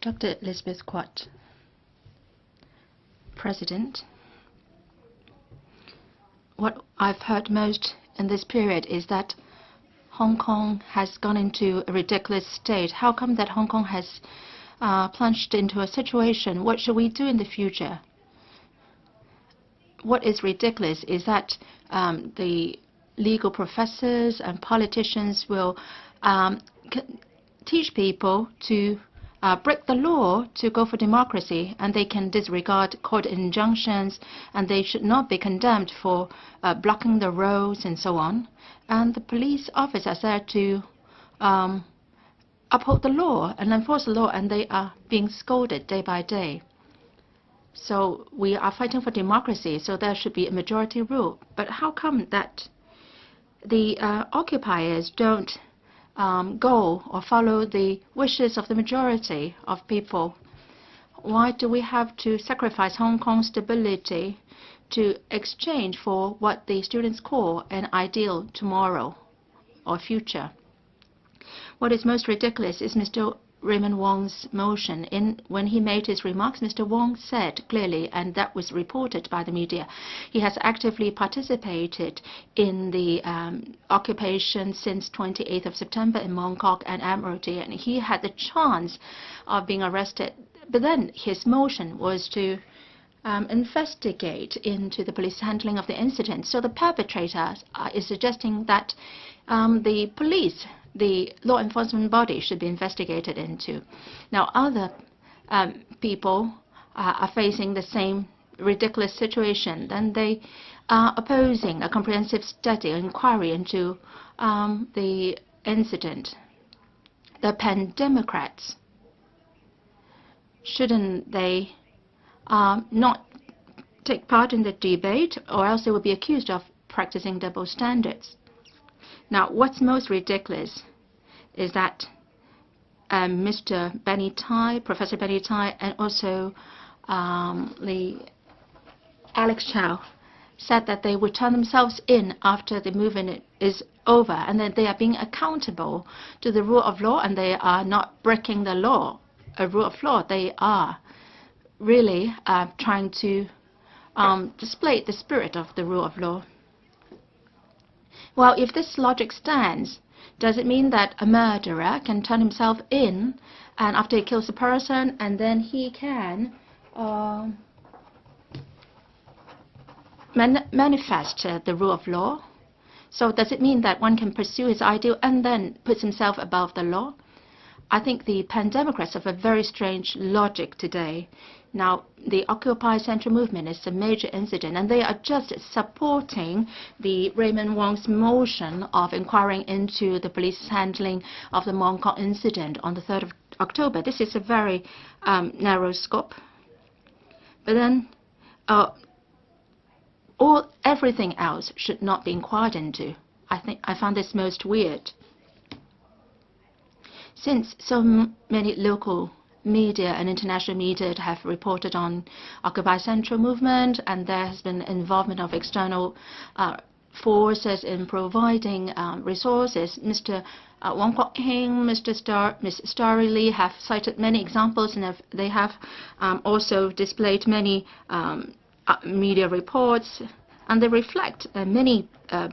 Dr. Elizabeth Quat, President. What I've heard most in this period is that Hong Kong has gone into a ridiculous state. How come that Hong Kong has plunged into a situation? What should we do in the future? What is ridiculous is that the legal professors and politicians will teach people to break the law to go for democracy, and they can disregard court injunctions, and they should not be condemned for blocking the roads and so on. And the police officers are there to uphold the law and enforce the law, and they are being scolded day by day. So we are fighting for democracy, so there should be a majority rule. But how come that the occupiers don't go or follow the wishes of the majority of people? Why do we have to sacrifice Hong Kong's stability to exchange for what the students call an ideal tomorrow or future? What is most ridiculous is Mr. Raymond Wong's motion. When he made his remarks, Mr. Wong said clearly, and that was reported by the media, he has actively participated in the occupation since 28th of September in Mong Kok and Admiralty, and he had the chance of being arrested. But then his motion was to investigate into the police handling of the incident. So the perpetrator is suggesting that the police, the law enforcement body, should be investigated into. Now, other people are facing the same ridiculous situation. Then they are opposing a comprehensive study or inquiry into the incident. The pan-democrats, shouldn't they not take part in the debate, or else they will be accused of practicing double standards? Now, what's most ridiculous is that Mr. Benny Tai, Professor Benny Tai, and also Alex Chow said that they would turn themselves in after the movement is over, and that they are being accountable to the rule of law, and they are not breaking the law, a rule of law. They are really trying to display the spirit of the rule of law. Well, if this logic stands, does it mean that a murderer can turn himself in, and after he kills a person, and then he can manifest the rule of law? So does it mean that one can pursue his ideal and then puts himself above the law? I think the pan-democrats have a very strange logic today. Now, the Occupy Central movement is a major incident, and they are just supporting the Raymond Wong's motion of inquiring into the police handling of the Mong Kok incident on the 3rd of October. This is a very narrow scope. But then everything else should not be inquired into. I found this most weird. Since so many local media and international media have reported on Occupy Central movement, and there has been involvement of external forces in providing resources, Mr. Wong Kwok-hing, Ms. Starry Lee have cited many examples, and they have also displayed many media reports, and they reflect many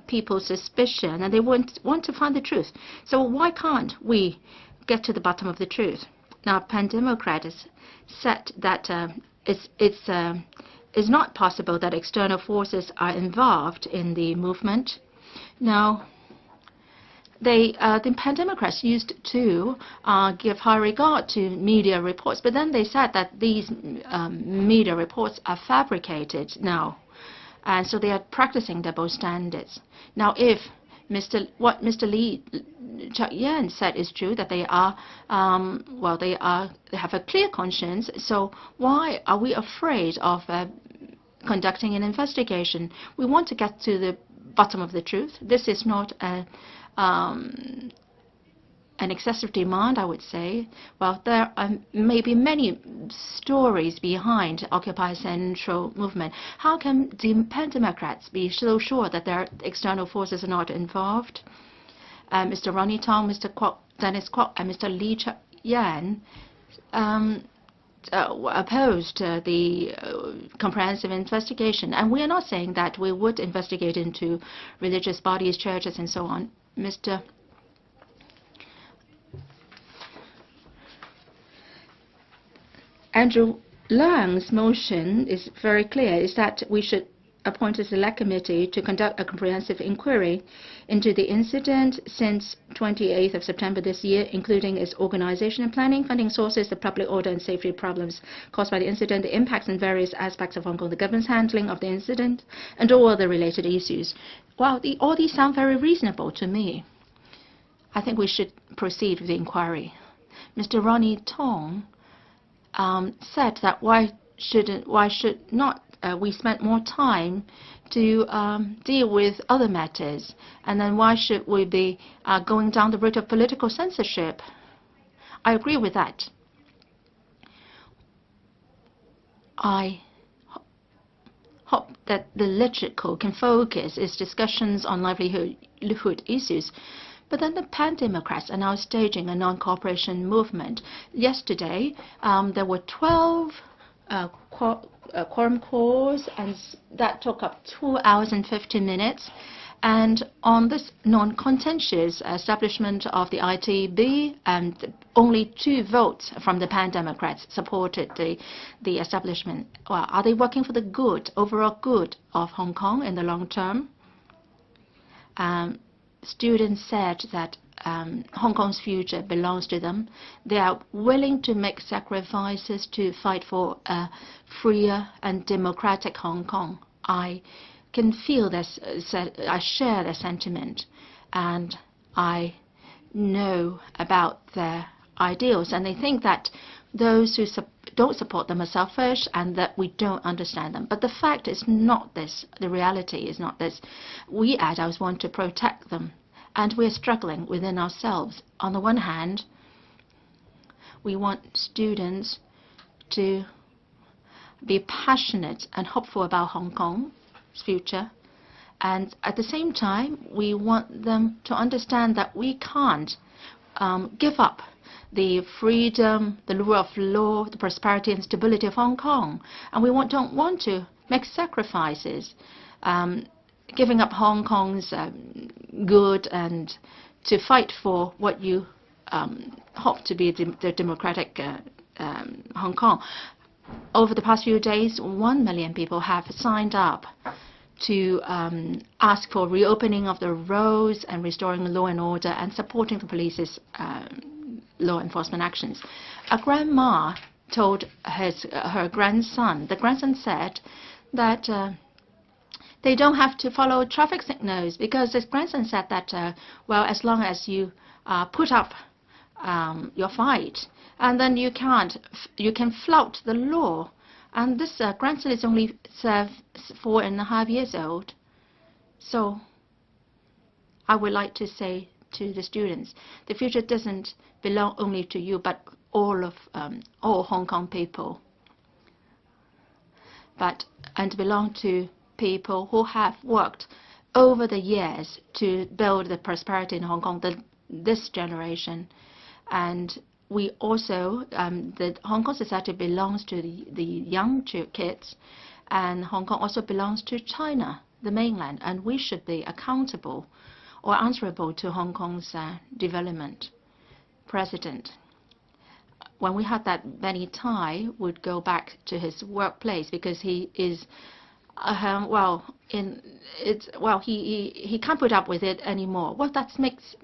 people's suspicion, and they want to find the truth. So why can't we get to the bottom of the truth? Now, pan-democrats said that it's not possible that external forces are involved in the movement. Now, the pan-democrats used to give high regard to media reports, but then they said that these media reports are fabricated now, and so they are practicing double standards. Now, if what Mr. Lee Chak-yan said is true, that they have a clear conscience. So why are we afraid of conducting an investigation? We want to get to the bottom of the truth. This is not an excessive demand, I would say. Well, there are maybe many stories behind Occupy Central movement. How can pan-democrats be so sure that their external forces are not involved? Mr. Ronnie Tong, Mr. Kwok, Dennis Kwok, and Mr. Lee Yan opposed the comprehensive investigation. And we are not saying that we would investigate into religious bodies, churches, and so on. Mr. Andrew Leung's motion is very clear, is that we should appoint a select committee to conduct a comprehensive inquiry into the incident since 28th of September this year, including its organization and planning, funding sources, the public order and safety problems caused by the incident, the impacts in various aspects of Hong Kong, the government's handling of the incident, and all other related issues. Well, all these sound very reasonable to me. I think we should proceed with the inquiry. Mr. Ronnie Tong said that why should not we spend more time to deal with other matters, and then why should we be going down the route of political censorship? I agree with that. I hope that the LegCo can focus its discussions on livelihood issues. But then the Pan-Democrats are now staging a non-cooperation movement. Yesterday, there were 12 quorum calls, and that took up 2 hours and 50 minutes. And on this non-contentious establishment of the ITB, only 2 votes from the Pan-Democrats supported the establishment. Well, are they working for the good, overall good of Hong Kong in the long term? Students said that Hong Kong's future belongs to them. They are willing to make sacrifices to fight for a freer and democratic Hong Kong. I can feel this. I share their sentiment, and I know about their ideals. And they think that those who don't support them are selfish and that we don't understand them. But the fact is not this. The reality is not this. We adults want to protect them, and we're struggling within ourselves. On the one hand, we want students to be passionate and hopeful about Hong Kong's future. And at the same time, we want them to understand that we can't give up the freedom, the rule of law, the prosperity and stability of Hong Kong. And we don't want to make sacrifices, giving up Hong Kong's good and to fight for what you hope to be the democratic Hong Kong. Over the past few days, 1 million people have signed up to ask for reopening of the roads and restoring law and order and supporting the police's law enforcement actions. A grandma told her grandson, the grandson said that they don't have to follow traffic signals, because his grandson said that, well, as long as you put up your fight, and then you can flout the law. And this grandson is only 4.5 years old. So I would like to say to the students, the future doesn't belong only to you, but all Hong Kong people, and belong to people who have worked over the years to build the prosperity in Hong Kong, this generation. And we also, the Hong Kong society belongs to the young kids, and Hong Kong also belongs to China, the mainland, and we should be accountable or answerable to Hong Kong's development. President, when we had that, Benny Tai would go back to his workplace because he is, he can't put up with it anymore. Well, that makes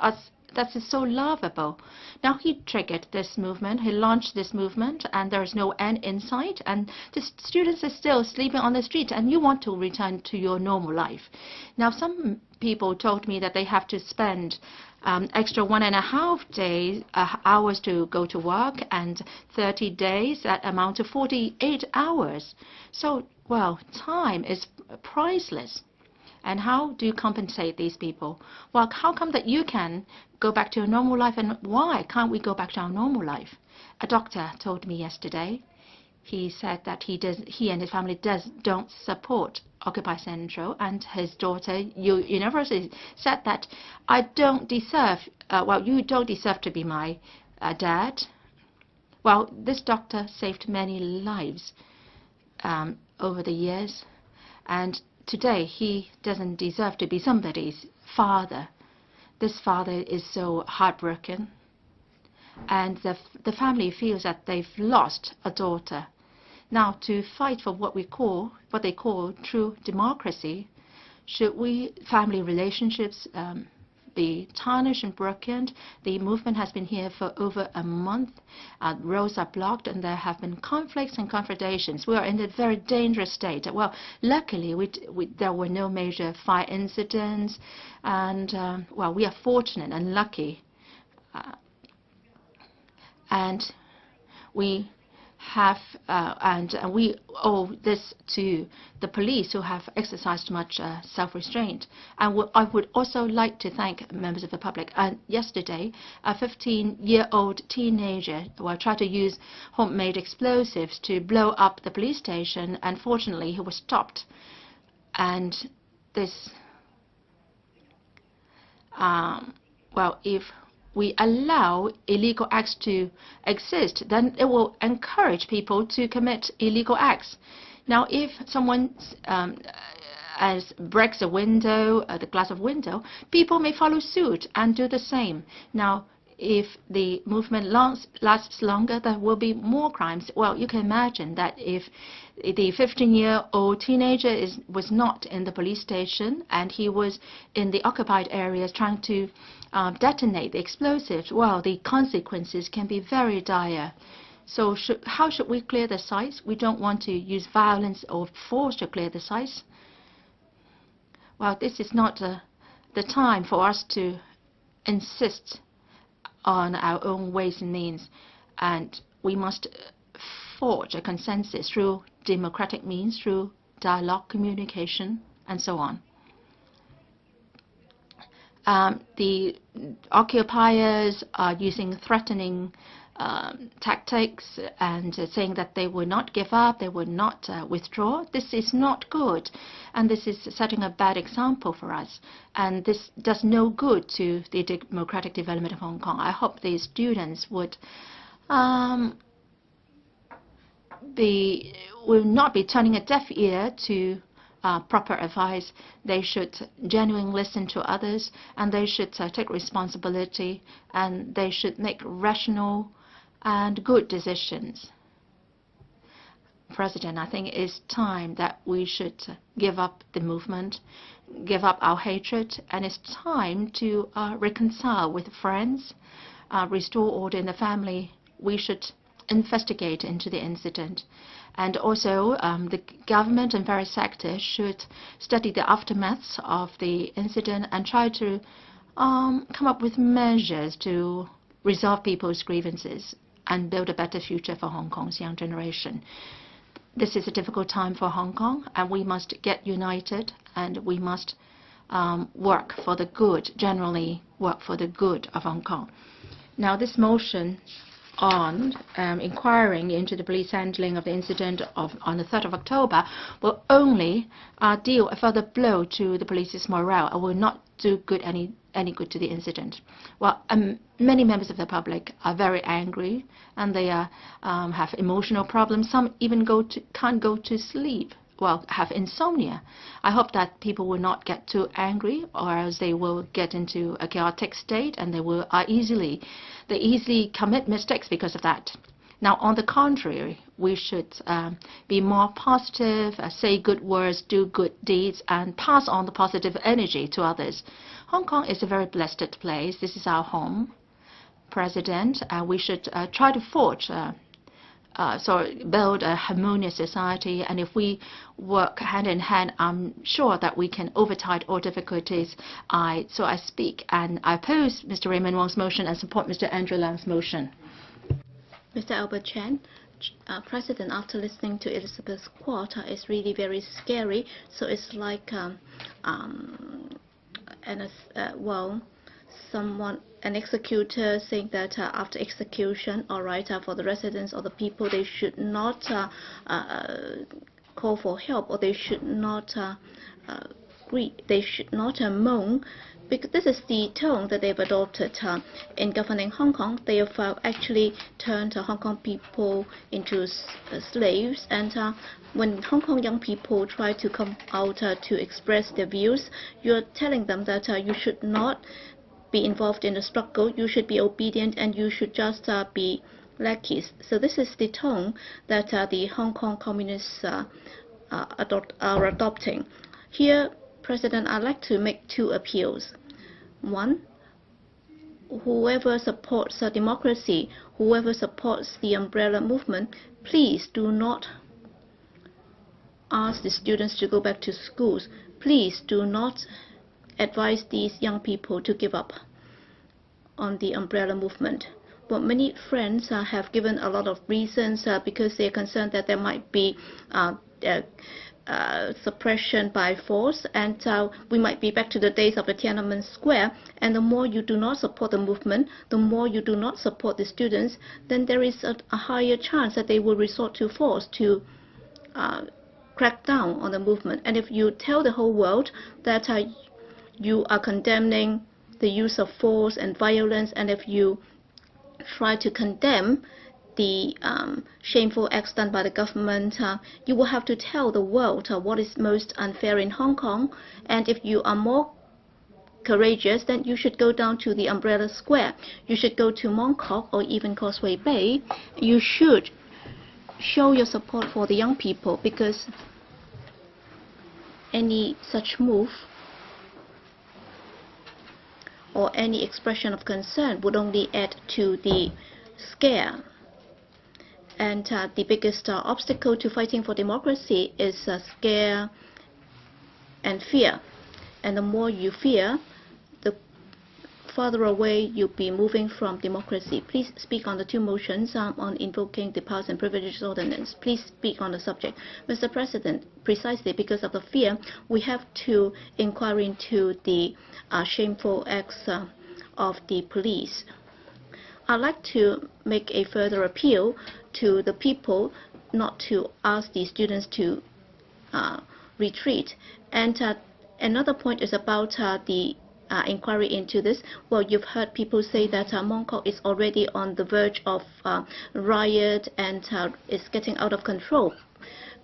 us. That is so lovable. Now he triggered this movement, he launched this movement, and there is no end in sight, and the students are still sleeping on the street, and you want to return to your normal life. Now some people told me that they have to spend extra 1.5 hours to go to work, and 30 days, that amount to 48 hours. So, well, time is priceless. And how do you compensate these people? Well, how come that you can go back to your normal life, and why can't we go back to our normal life? A doctor told me yesterday. He said that he and his family don't support Occupy Central, and his daughter, University, said that I don't deserve. You don't deserve to be my dad. Well, this doctor saved many lives over the years, and today he doesn't deserve to be somebody's father. This father is so heartbroken, and the family feels that they've lost a daughter. Now, to fight for what they call true democracy, should family relationships be tarnished and broken? The movement has been here for over a month. Roads are blocked, and there have been conflicts and confrontations. We are in a very dangerous state. Well, luckily, there were no major fire incidents, and well, we are fortunate and lucky, and we owe this to the police, who have exercised much self-restraint. And I would also like to thank members of the public. Yesterday, a 15-year-old teenager tried to use homemade explosives to blow up the police station, and fortunately he was stopped. And this, well, if we allow illegal acts to exist, then it will encourage people to commit illegal acts. Now, if someone breaks a window, the glass of window, people may follow suit and do the same. Now, if the movement lasts longer, there will be more crimes. Well, you can imagine that if the 15-year-old teenager was not in the police station and he was in the occupied areas trying to detonate the explosives, well, the consequences can be very dire. So how should we clear the sites? We don't want to use violence or force to clear the sites. Well, this is not the time for us to insist on our own ways and means, and we must forge a consensus through democratic means, through dialogue, communication, and so on. The occupiers are using threatening tactics and saying that they will not give up, they will not withdraw. This is not good, and this is setting a bad example for us, and this does no good to the democratic development of Hong Kong. I hope the students would will not be turning a deaf ear to proper advice. They should genuinely listen to others, and they should take responsibility, and they should make rational and good decisions. President, I think it's time that we should give up the movement, give up our hatred, and it's time to reconcile with friends, restore order in the family. We should investigate into the incident. And also, the government and various sectors should study the aftermaths of the incident and try to come up with measures to resolve people's grievances and build a better future for Hong Kong's young generation. This is a difficult time for Hong Kong, and we must get united, and we must work for the good, generally work for the good of Hong Kong. Now, this motion on inquiring into the police handling of the incident on the 3rd of October will only deal a further blow to the police's morale and will not do any good to the incident. Well, many members of the public are very angry, and they have emotional problems. Some even can't go to sleep. Well, have insomnia. I hope that people will not get too angry, or else they will get into a chaotic state, and they easily commit mistakes because of that. Now, on the contrary, we should be more positive, say good words, do good deeds, and pass on the positive energy to others. Hong Kong is a very blessed place. This is our home. President, we should try to build a harmonious society, and if we work hand in hand, I'm sure that we can overtide all difficulties. So I speak, and I oppose Mr. Raymond Wong's motion and support Mr. Andrew Leung's motion. Mr. Albert Chan, President, after listening to Elizabeth's quote, it's really very scary. So it's like an executor saying that after execution, all right, for the residents or the people, they should not call for help, or they should not greet, they should not moan because this is the tone that they've adopted in governing Hong Kong. They have actually turned Hong Kong people into slaves, and when Hong Kong young people try to come out to express their views, you're telling them that you should not be involved in the struggle, you should be obedient, and you should just be lackeys. So this is the tone that the Hong Kong communists are adopting. Here, President, I'd like to make two appeals. One, whoever supports democracy, whoever supports the umbrella movement, please do not ask the students to go back to schools. Please do not advise these young people to give up on the umbrella movement. But many friends have given a lot of reasons because they are concerned that there might be suppression by force, and we might be back to the days of the Tiananmen Square. And the more you do not support the movement, the more you do not support the students, then there is a higher chance that they will resort to force to crack down on the movement. And if you tell the whole world that you are condemning the use of force and violence, and if you try to condemn the shameful acts done by the government, you will have to tell the world what is most unfair in Hong Kong. And if you are more courageous, then you should go down to the Umbrella Square. You should go to Mong Kok or even Causeway Bay. You should show your support for the young people, because any such move or any expression of concern would only add to the scare. And the biggest obstacle to fighting for democracy is scare and fear. And the more you fear, the farther away you'll be moving from democracy. Please speak on the two motions on invoking the powers and privileges ordinance. Please speak on the subject. Mr. President, precisely because of the fear, we have to inquire into the shameful acts of the police. I'd like to make a further appeal to the people not to ask the students to retreat. And another point is about the inquiry into this. Well, you've heard people say that Mong Kok is already on the verge of riot and is getting out of control.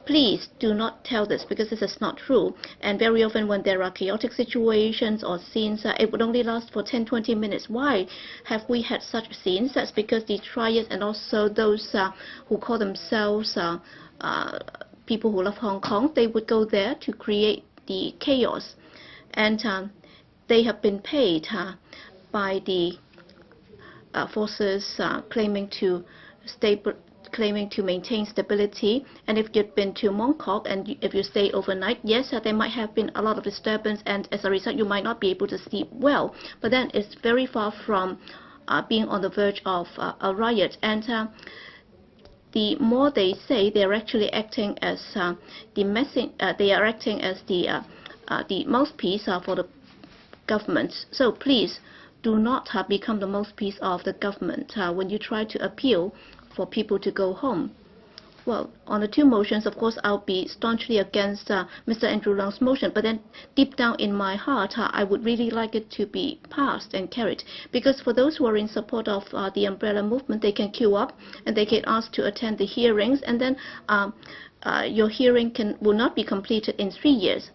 Please do not tell this, because this is not true. And very often when there are chaotic situations or scenes, it would only last for 10-20 minutes. Why have we had such scenes? That's because the triad and also those who call themselves people who love Hong Kong, they would go there to create the chaos. And they have been paid by the forces claiming to maintain stability. And if you've been to Mong Kok and if you stay overnight, yes, there might have been a lot of disturbance, and as a result you might not be able to sleep well. But then it's very far from being on the verge of a riot. And the more they say, they're actually acting as the mouthpiece for the government. So please do not become the mouthpiece of the government when you try to appeal for people to go home. Well, on the two motions, of course, I'll be staunchly against Mr. Andrew Leung's motion, but then deep down in my heart, I would really like it to be passed and carried, because for those who are in support of the umbrella movement, they can queue up and they get asked to attend the hearings, and then your hearing will not be completed in 3 years.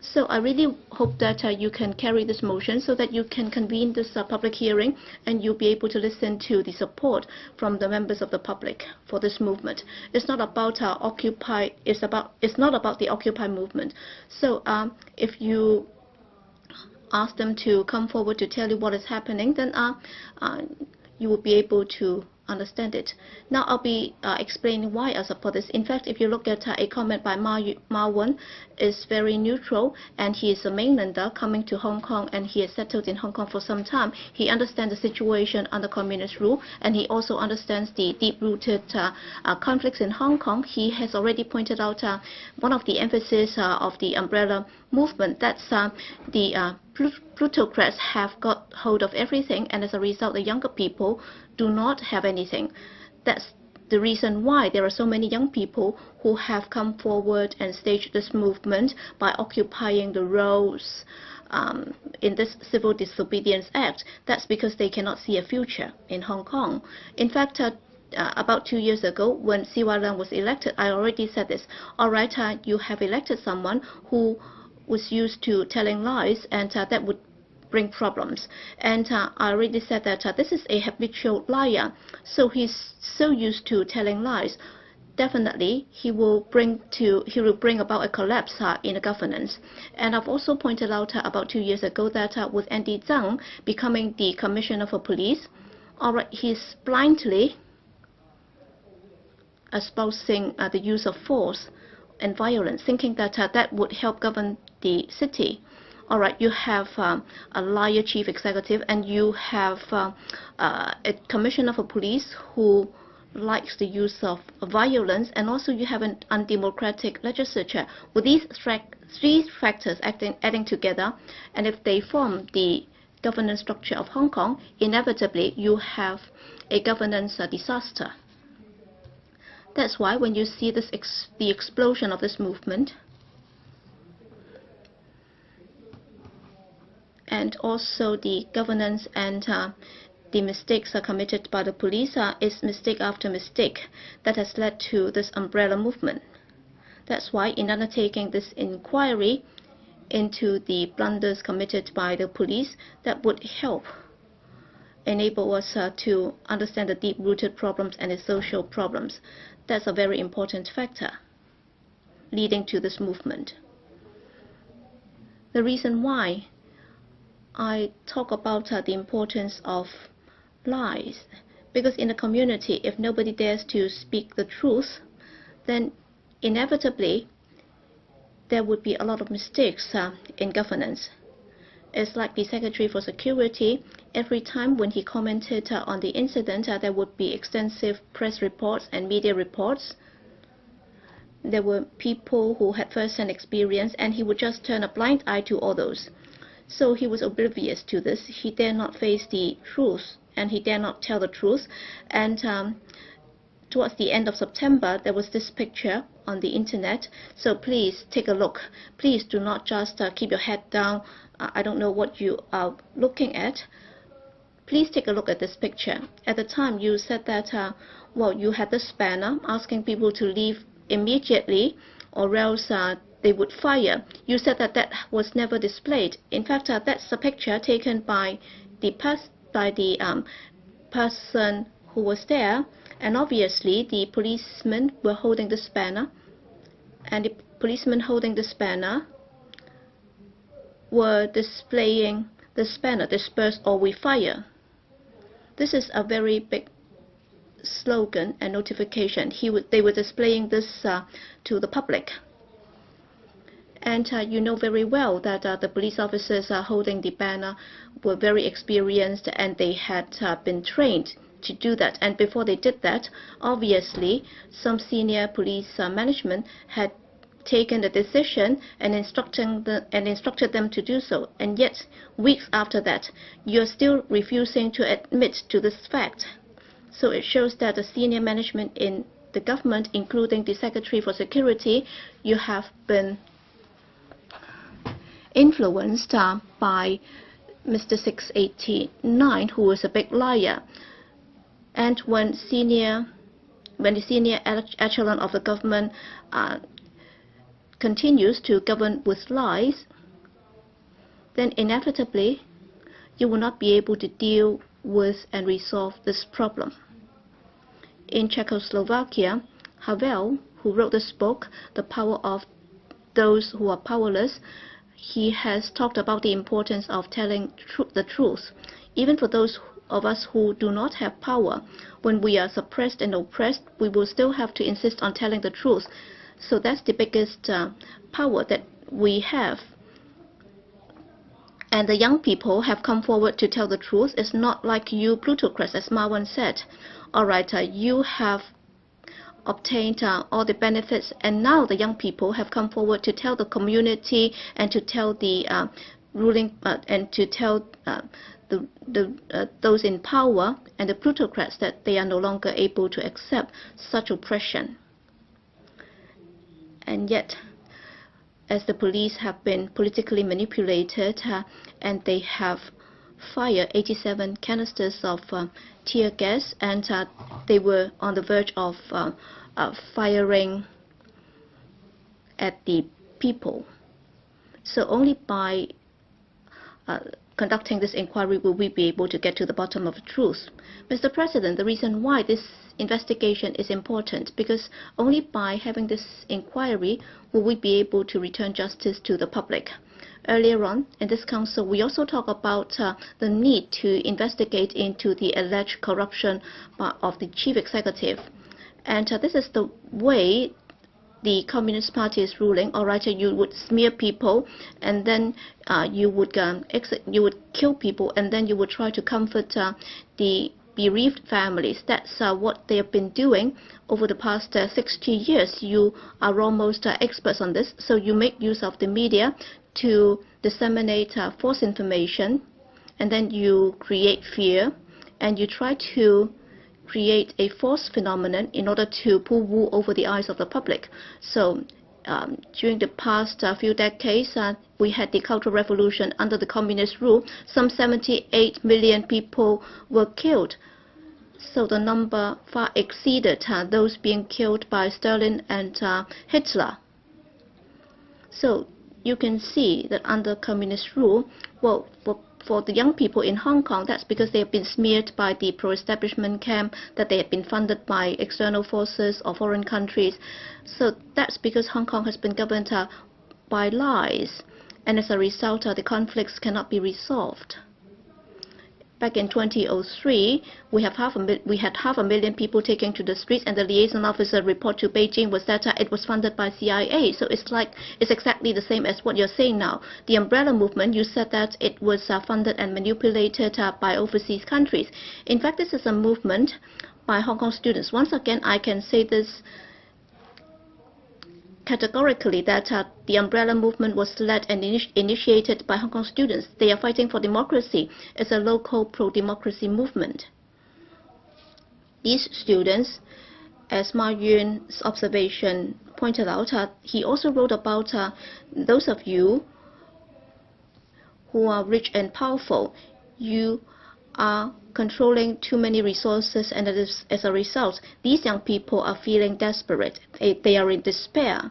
So I really hope that you can carry this motion so that you can convene this public hearing, and you'll be able to listen to the support from the members of the public for this movement. It's not about Occupy. It's not about the Occupy movement. So if you ask them to come forward to tell you what is happening, then you will be able to understand it. Now I'll be explaining why I support this. In fact, if you look at a comment by Ma Wen, is very neutral, and he is a mainlander coming to Hong Kong, and he has settled in Hong Kong for some time. He understands the situation under communist rule, and he also understands the deep-rooted conflicts in Hong Kong. He has already pointed out one of the emphasis of the umbrella movement, that's the plutocrats have got hold of everything, and as a result the younger people do not have anything. That's the reason why there are so many young people who have come forward and staged this movement by occupying the roles in this Civil Disobedience Act. That's because they cannot see a future in Hong Kong. In fact, about 2 years ago, when Sau-lan was elected, I already said this. All right, you have elected someone who was used to telling lies, and that would bring problems. And I already said that this is a habitual liar, so he's so used to telling lies. Definitely, he will bring about a collapse in the governance. And I've also pointed out about 2 years ago that with Andy Zhang becoming the Commissioner for Police, all right, he's blindly espousing the use of force and violence, thinking that that would help govern the city. All right, you have a liar chief executive, and you have a commissioner for police who likes the use of violence, and also you have an undemocratic legislature. With these three factors adding together, and if they form the governance structure of Hong Kong, inevitably you have a governance disaster. That's why when you see this the explosion of this movement, and also the governance and the mistakes are committed by the police, is mistake after mistake that has led to this umbrella movement. That's why in undertaking this inquiry into the blunders committed by the police, that would help enable us to understand the deep-rooted problems and the social problems. That's a very important factor leading to this movement. The reason why I talk about the importance of lies, because in a community, if nobody dares to speak the truth, then inevitably there would be a lot of mistakes in governance. It's like the Secretary for Security. Every time when he commented on the incident, there would be extensive press reports and media reports. There were people who had first-hand experience, and he would just turn a blind eye to all those. So he was oblivious to this. He dare not face the truth, and he dare not tell the truth. And towards the end of September, there was this picture on the internet. So please take a look. Please do not just keep your head down. I don't know what you are looking at. Please take a look at this picture. At the time, you said that, well, you had this banner asking people to leave immediately, or else they would fire. You said that that was never displayed. In fact, that's a picture taken by the person who was there, and obviously the policemen were holding this banner, and the policemen holding this banner were displaying this banner, disperse or we fire. This is a very big slogan and notification. They were displaying this to the public. And you know very well that the police officers holding the banner were very experienced, and they had been trained to do that. And before they did that, obviously, some senior police management had taken the decision and instructed them to do so. And yet, weeks after that, you're still refusing to admit to this fact. So it shows that the senior management in the government, including the Secretary for Security, you have been influenced by Mr. 689, who is a big liar. And when the senior echelon of the government continues to govern with lies, then inevitably you will not be able to deal with and resolve this problem. In Czechoslovakia, Havel, who wrote this book, The Power of Those Who Are Powerless, he has talked about the importance of telling the truth. Even for those of us who do not have power, when we are suppressed and oppressed, we will still have to insist on telling the truth. So that's the biggest power that we have. And the young people have come forward to tell the truth. It's not like you plutocrats, as Ma once said. All right, you have obtained all the benefits, and now the young people have come forward to tell the community and to tell the ruling and to tell those in power and the plutocrats that they are no longer able to accept such oppression. And yet, as the police have been politically manipulated and they have fired 87 canisters of tear gas, and they were on the verge of firing at the people. So only by conducting this inquiry will we be able to get to the bottom of the truth. Mr. President, the reason why this investigation is important, because only by having this inquiry will we be able to return justice to the public. Earlier on in this council, we also talk about the need to investigate into the alleged corruption of the chief executive. And this is the way the Communist Party is ruling. All right, you would smear people, and then you would kill people, and then you would try to comfort the bereaved families. That's what they have been doing over the past 60 years. You are almost experts on this, so you make use of the media to disseminate false information, and then you create fear, and you try to create a false phenomenon in order to pull wool over the eyes of the public. So during the past few decades, we had the Cultural Revolution under the communist rule. Some 78 million people were killed. So the number far exceeded those being killed by Stalin and Hitler. So you can see that under communist rule, well, for the young people in Hong Kong, that's because they have been smeared by the pro-establishment camp, that they have been funded by external forces or foreign countries. So that's because Hong Kong has been governed by lies, and as a result, the conflicts cannot be resolved. Back in 2003, we had 500,000 people taken to the streets, and the liaison officer report to Beijing was that it was funded by CIA. So it's exactly the same as what you're saying now. The umbrella movement, you said that it was funded and manipulated by overseas countries. In fact, this is a movement by Hong Kong students. Once again, I can say this categorically, that the umbrella movement was led and initiated by Hong Kong students. They are fighting for democracy. It's a local pro-democracy movement. These students, as Ma Yun's observation pointed out, he also wrote about those of you who are rich and powerful. You are controlling too many resources, and as a result, these young people are feeling desperate. They are in despair,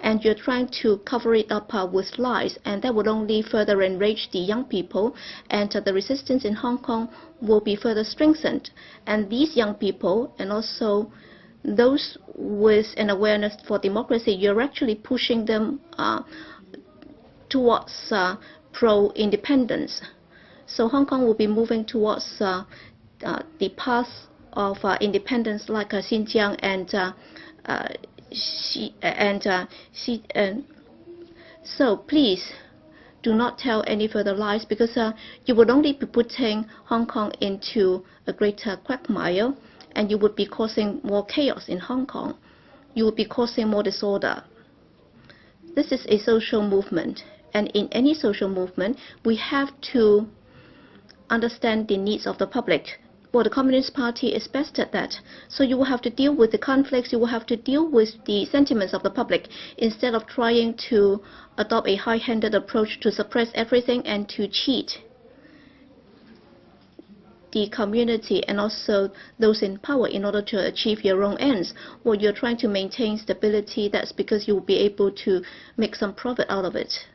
and you're trying to cover it up with lies, and that would only further enrage the young people, and the resistance in Hong Kong will be further strengthened. And these young people, and also those with an awareness for democracy, you're actually pushing them towards pro-independence. So Hong Kong will be moving towards the path of independence, like Xinjiang so please do not tell any further lies, because you would only be putting Hong Kong into a greater quagmire, and you would be causing more chaos in Hong Kong. You would be causing more disorder. This is a social movement, and in any social movement, we have to understand the needs of the public. Well, the Communist Party is best at that. So you will have to deal with the conflicts, you will have to deal with the sentiments of the public, instead of trying to adopt a high-handed approach to suppress everything and to cheat the community and also those in power in order to achieve your own ends. Well, you're trying to maintain stability. That's because you will be able to make some profit out of it.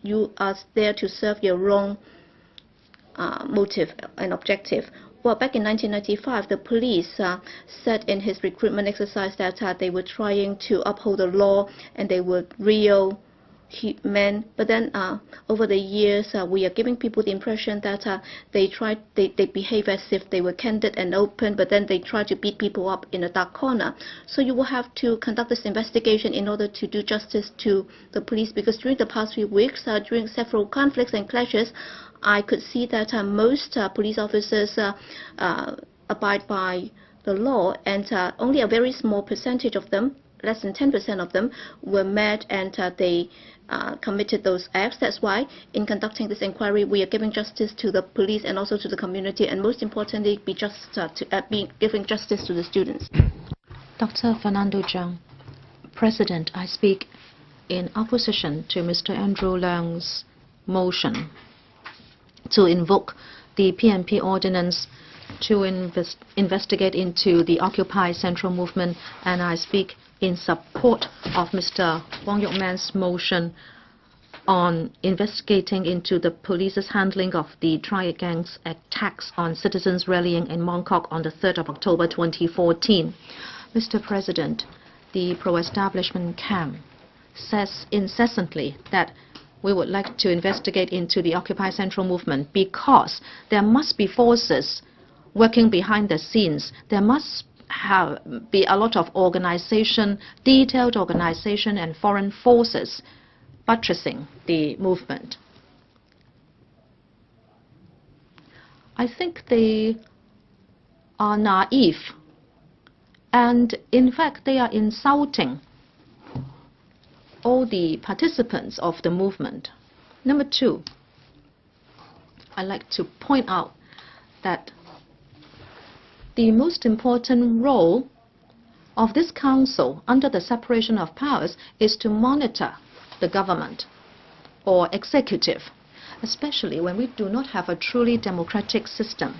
You are there to serve your own motive and objective. Well, back in 1995, the police said in his recruitment exercise that they were trying to uphold the law and they were real men. But then over the years, we are giving people the impression that they behave as if they were candid and open, but then they try to beat people up in a dark corner. So you will have to conduct this investigation in order to do justice to the police, because during the past few weeks, during several conflicts and clashes, I could see that most police officers abide by the law, and only a very small percentage of them, less than 10% of them were mad and they committed those acts. That's why in conducting this inquiry, we are giving justice to the police and also to the community, and most importantly, be giving justice to the students. Dr. Fernando Zhang, President, I speak in opposition to Mr. Andrew Leung's motion to invoke the PNP Ordinance to investigate into the Occupy Central Movement, and I speak in support of Mr. Wong Yuk-man's motion on investigating into the police's handling of the triad gangs attacks on citizens rallying in Mong Kok on the 3rd of October 2014. Mr. President, the pro-establishment camp says incessantly that we would like to investigate into the Occupy Central Movement because there must be forces working behind the scenes. There must be a lot of organization, detailed organization and foreign forces buttressing the movement. I think they are naive, and in fact they are insulting all the participants of the movement. Number two, I'd like to point out that the most important role of this council under the separation of powers is to monitor the government or executive, especially when we do not have a truly democratic system.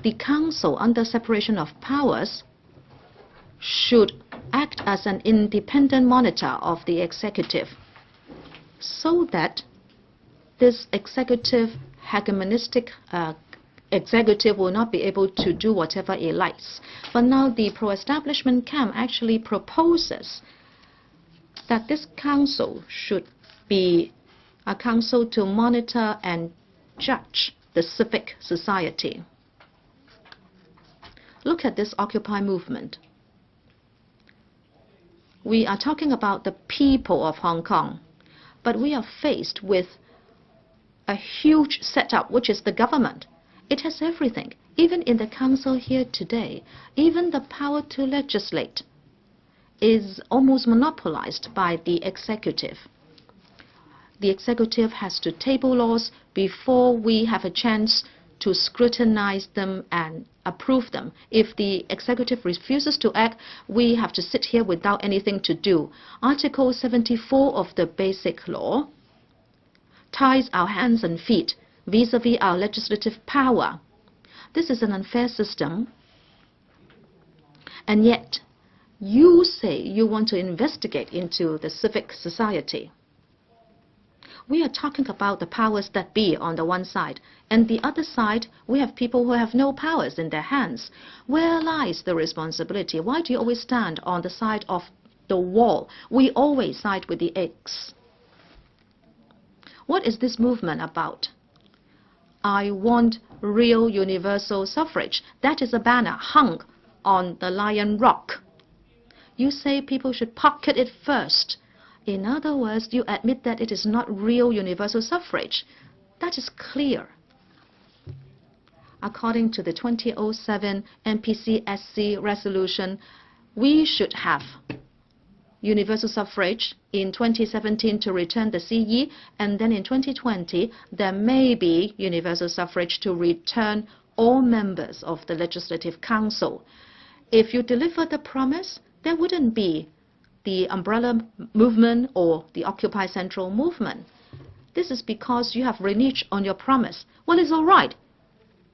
The council under separation of powers should act as an independent monitor of the executive so that this executive hegemonistic executive will not be able to do whatever it likes. But now the pro-establishment camp actually proposes that this council should be a council to monitor and judge the civic society. Look at this Occupy movement. We are talking about the people of Hong Kong, but we are faced with a huge setup, which is the government. It has everything. Even in the council here today, even the power to legislate is almost monopolized by the executive. The executive has to table laws before we have a chance to scrutinize them and approve them. If the executive refuses to act, we have to sit here without anything to do. Article 74 of the Basic Law ties our hands and feet vis-à-vis our legislative power. This is an unfair system, and yet you say you want to investigate into the civic society. We are talking about the powers that be on the one side, and the other side, we have people who have no powers in their hands. Where lies the responsibility? Why do you always stand on the side of the wall? We always side with the X. What is this movement about? I want real universal suffrage. That is a banner hung on the Lion Rock. You say people should pocket it first. In other words, you admit that it is not real universal suffrage. That is clear. According to the 2007 NPC-SC resolution, we should have universal suffrage in 2017 to return the CE, and then in 2020 there may be universal suffrage to return all members of the Legislative Council. If you deliver the promise, there wouldn't be the umbrella movement or the Occupy Central movement. This is because you have reneged on your promise. Well, it's all right.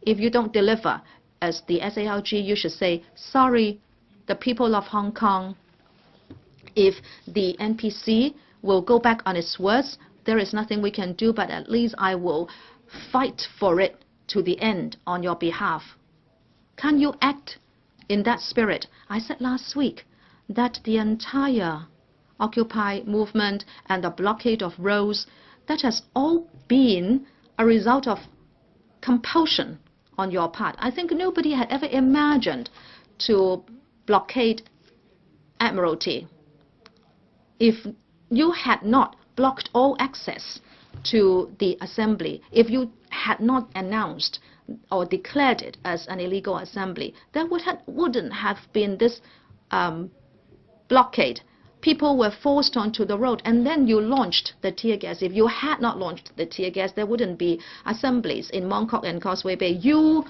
If you don't deliver, as the SALG, you should say, sorry, the people of Hong Kong. If the NPC will go back on its words, there is nothing we can do, but at least I will fight for it to the end on your behalf. Can you act in that spirit? I said last week that the entire Occupy movement and the blockade of roads, that has all been a result of compulsion on your part. I think nobody had ever imagined to blockade Admiralty. If you had not blocked all access to the assembly, if you had not announced or declared it as an illegal assembly, there wouldn't have been this blockade. People were forced onto the road, and then you launched the tear gas. If you had not launched the tear gas, there wouldn't be assemblies in Mong Kok and Causeway Bay. You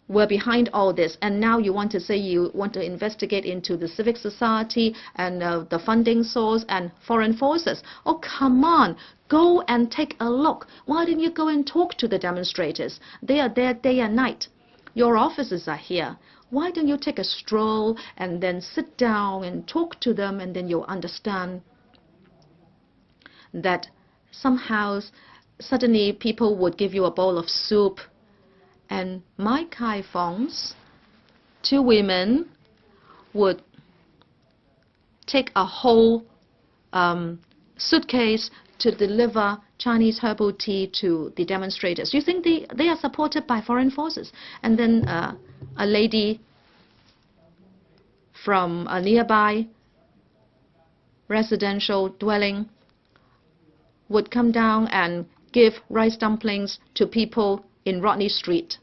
were behind all this, and now you want to say you want to investigate into the civic society and the funding source and foreign forces. Oh, come on. Go and take a look. Why didn't you go and talk to the demonstrators? They are there day and night. Your officers are here. Why don't you take a stroll and then sit down and talk to them, and then you'll understand that somehow suddenly people would give you a bowl of soup. And my Kai Fongs, 2 women, would take a whole suitcase to deliver Chinese herbal tea to the demonstrators. You think they are supported by foreign forces? And then a lady from a nearby residential dwelling would come down and give rice dumplings to people in Rodney Street.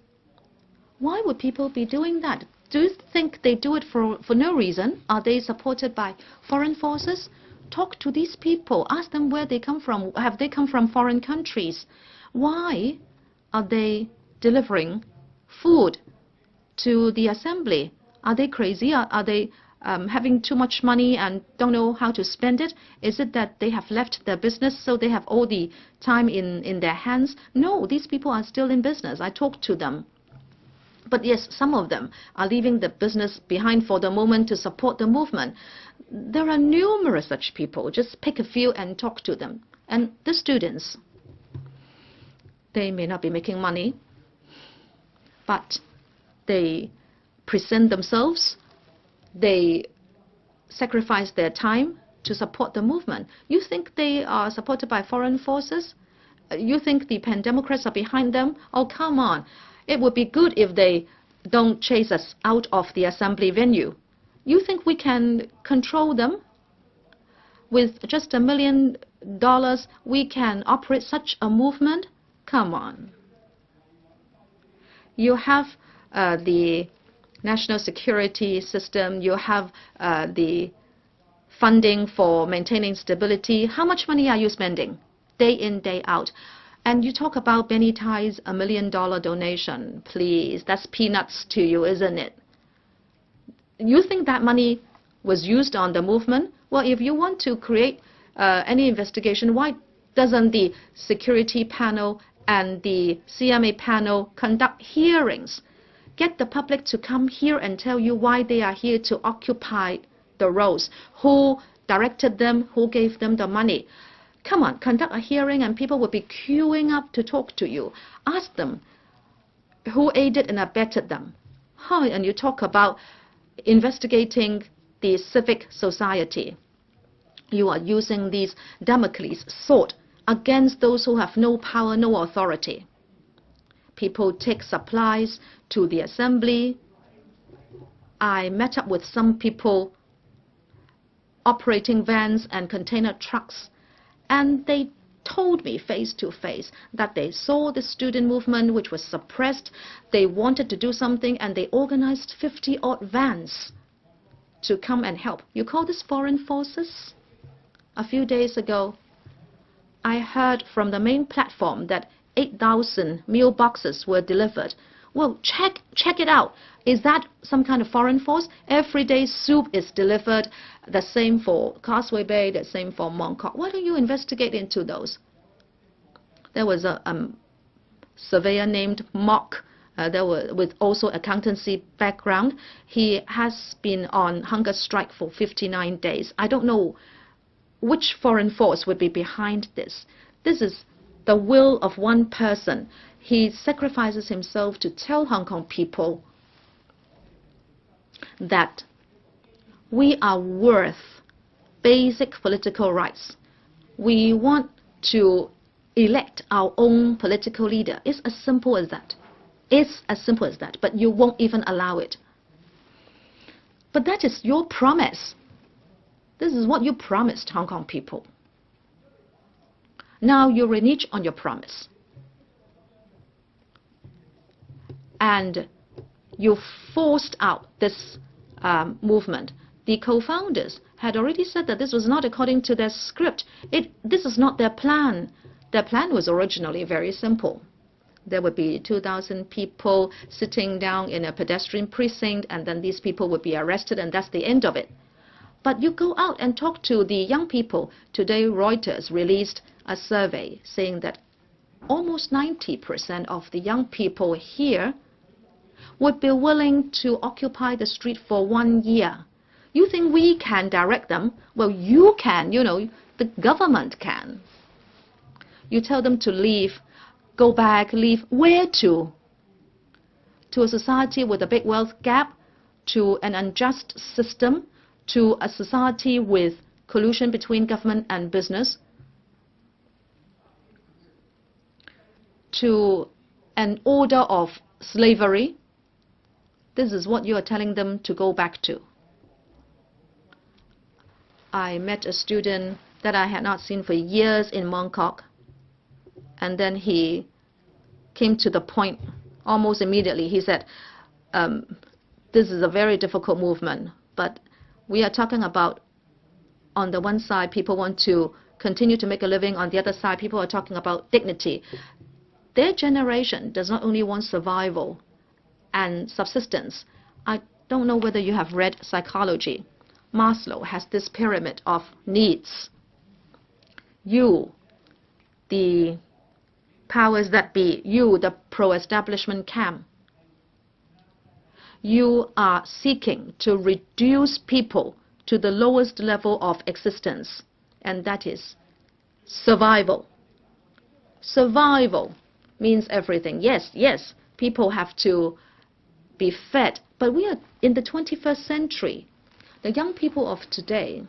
Why would people be doing that? Do you think they do it for no reason? Are they supported by foreign forces? Talk to these people. Ask them where they come from. Have they come from foreign countries? Why are they delivering food to the assembly? Are they crazy? Are they having too much money and don't know how to spend it? Is it that they have left their business so they have all the time in their hands? No, these people are still in business. I talked to them. But yes, some of them are leaving the business behind for the moment to support the movement. There are numerous such people. Just pick a few and talk to them. And the students, they may not be making money, but they present themselves. They sacrifice their time to support the movement. You think they are supported by foreign forces? You think the pan-democrats are behind them? Oh, come on. It would be good if they don't chase us out of the assembly venue. You think we can control them? With just $1 million, we can operate such a movement? Come on. You have the national security system. You have the funding for maintaining stability. How much money are you spending day in, day out? And you talk about Benny Tai's $1 million donation. Please, that's peanuts to you, isn't it? You think that money was used on the movement? Well, if you want to create any investigation, why doesn't the security panel and the CMA panel conduct hearings? Get the public to come here and tell you why they are here to occupy the roads. Who directed them? Who gave them the money? Come on, conduct a hearing and people will be queuing up to talk to you. Ask them who aided and abetted them. And you talk about investigating the civic society. You are using these Damocles sword against those who have no power, no authority. People take supplies to the assembly. I met up with some people operating vans and container trucks, and they told me face to face that they saw the student movement which was suppressed. They wanted to do something and they organized 50-odd vans to come and help. You call this foreign forces? A few days ago, I heard from the main platform that 8,000 meal boxes were delivered. Well, check it out. Is that some kind of foreign force? Every day soup is delivered. The same for Causeway Bay, the same for Mong Kok. Why don't you investigate into those? There was a surveyor named Mok, with also accountancy background. He has been on hunger strike for 59 days. I don't know which foreign force would be behind this. This is the will of one person. He sacrifices himself to tell Hong Kong people that we are worth basic political rights. We want to elect our own political leader. It's as simple as that. It's as simple as that. But you won't even allow it. But that is your promise. This is what you promised Hong Kong people. Now you renege on your promise. And you forced out this movement. the co-founders had already said that this was not according to their script. This is not their plan. Their plan was originally very simple. There would be 2,000 people sitting down in a pedestrian precinct, and then these people would be arrested, and that's the end of it. But you go out and talk to the young people. Today, Reuters released a survey saying that almost 90% of the young people here would be willing to occupy the street for 1 year. You think we can direct them? Well, you can, the government can. You tell them to leave, go back, leave. Where to? To a society with a big wealth gap, to an unjust system, to a society with collusion between government and business, to an order of slavery. This is what you are telling them to go back to. I met a student that I had not seen for years in Mong Kok, and then he came to the point almost immediately. He said, this is a very difficult movement, but we are talking about, on the one side, people want to continue to make a living. On the other side, people are talking about dignity. Their generation does not only want survival and subsistence. I don't know whether you have read psychology. Maslow has this pyramid of needs. You, the powers that be, you, the pro-establishment camp, you are seeking to reduce people to the lowest level of existence, and that is survival. Survival means everything. Yes, people have to be fed, but we are in the 21st century. The young people of today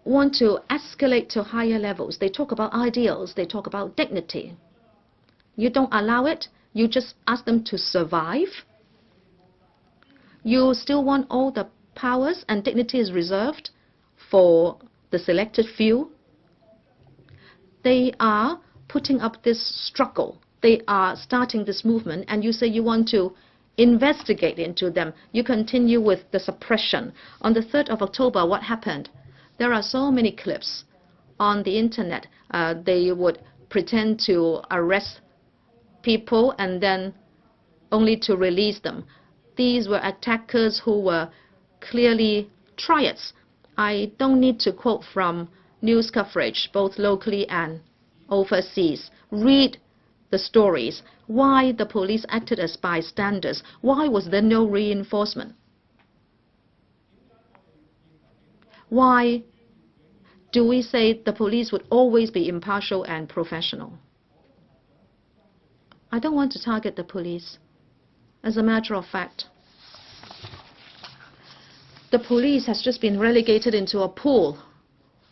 want to escalate to higher levels. They talk about ideals, they talk about dignity. You don't allow it, you just ask them to survive. You still want all the powers, and dignity is reserved for the selected few. They are putting up this struggle. They are starting this movement, and you say you want to investigate into them. You continue with the suppression. On the 3rd of October, what happened? There are so many clips on the internet. They would pretend to arrest people and then only to release them. These were attackers who were clearly triads. I don't need to quote from news coverage, both locally and overseas. Read the stories. Why the police acted as bystanders? Why was there no reinforcement? Why do we say the police would always be impartial and professional? I don't want to target the police. As a matter of fact, the police has just been relegated into a pool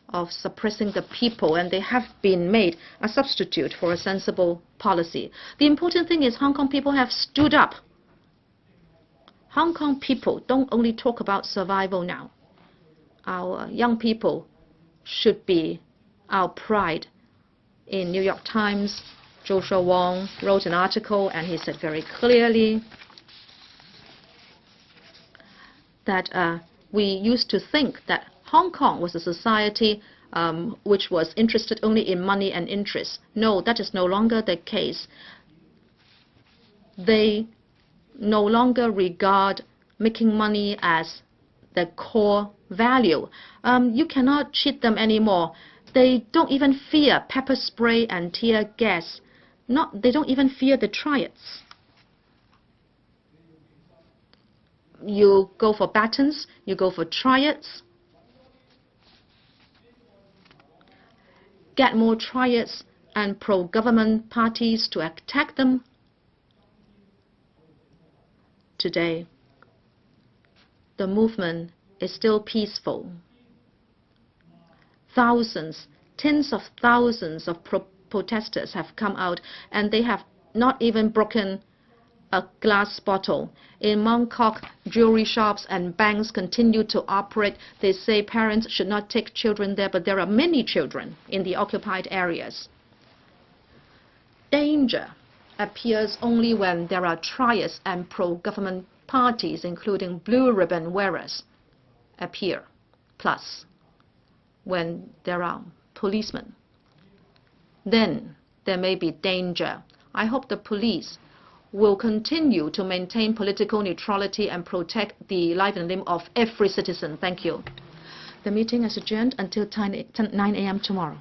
of suppressing the people, and they have been made a substitute for a sensible policy. The important thing is Hong Kong people have stood up. Hong Kong people don't only talk about survival now. Our young people should be our pride. In New York Times, Joshua Wong wrote an article, and he said very clearly that we used to think that Hong Kong was a society which was interested only in money and interest. No, that is no longer the case. They no longer regard making money as the core value. You cannot cheat them anymore. They don't even fear pepper spray and tear gas. They don't even fear the triads. You go for batons, you go for triads. Get more triads and pro-government parties to attack them. Today, the movement is still peaceful. Thousands, tens of thousands of protesters have come out, and they have not even broken a glass bottle. In Mong Kok, jewelry shops and banks continue to operate. They say parents should not take children there, but there are many children in the occupied areas. Danger appears only when there are triads and pro-government parties, including blue ribbon wearers, appear, plus when there are policemen, then there may be danger. I hope the police will continue to maintain political neutrality and protect the life and limb of every citizen. Thank you. The meeting is adjourned until 9 a.m. tomorrow.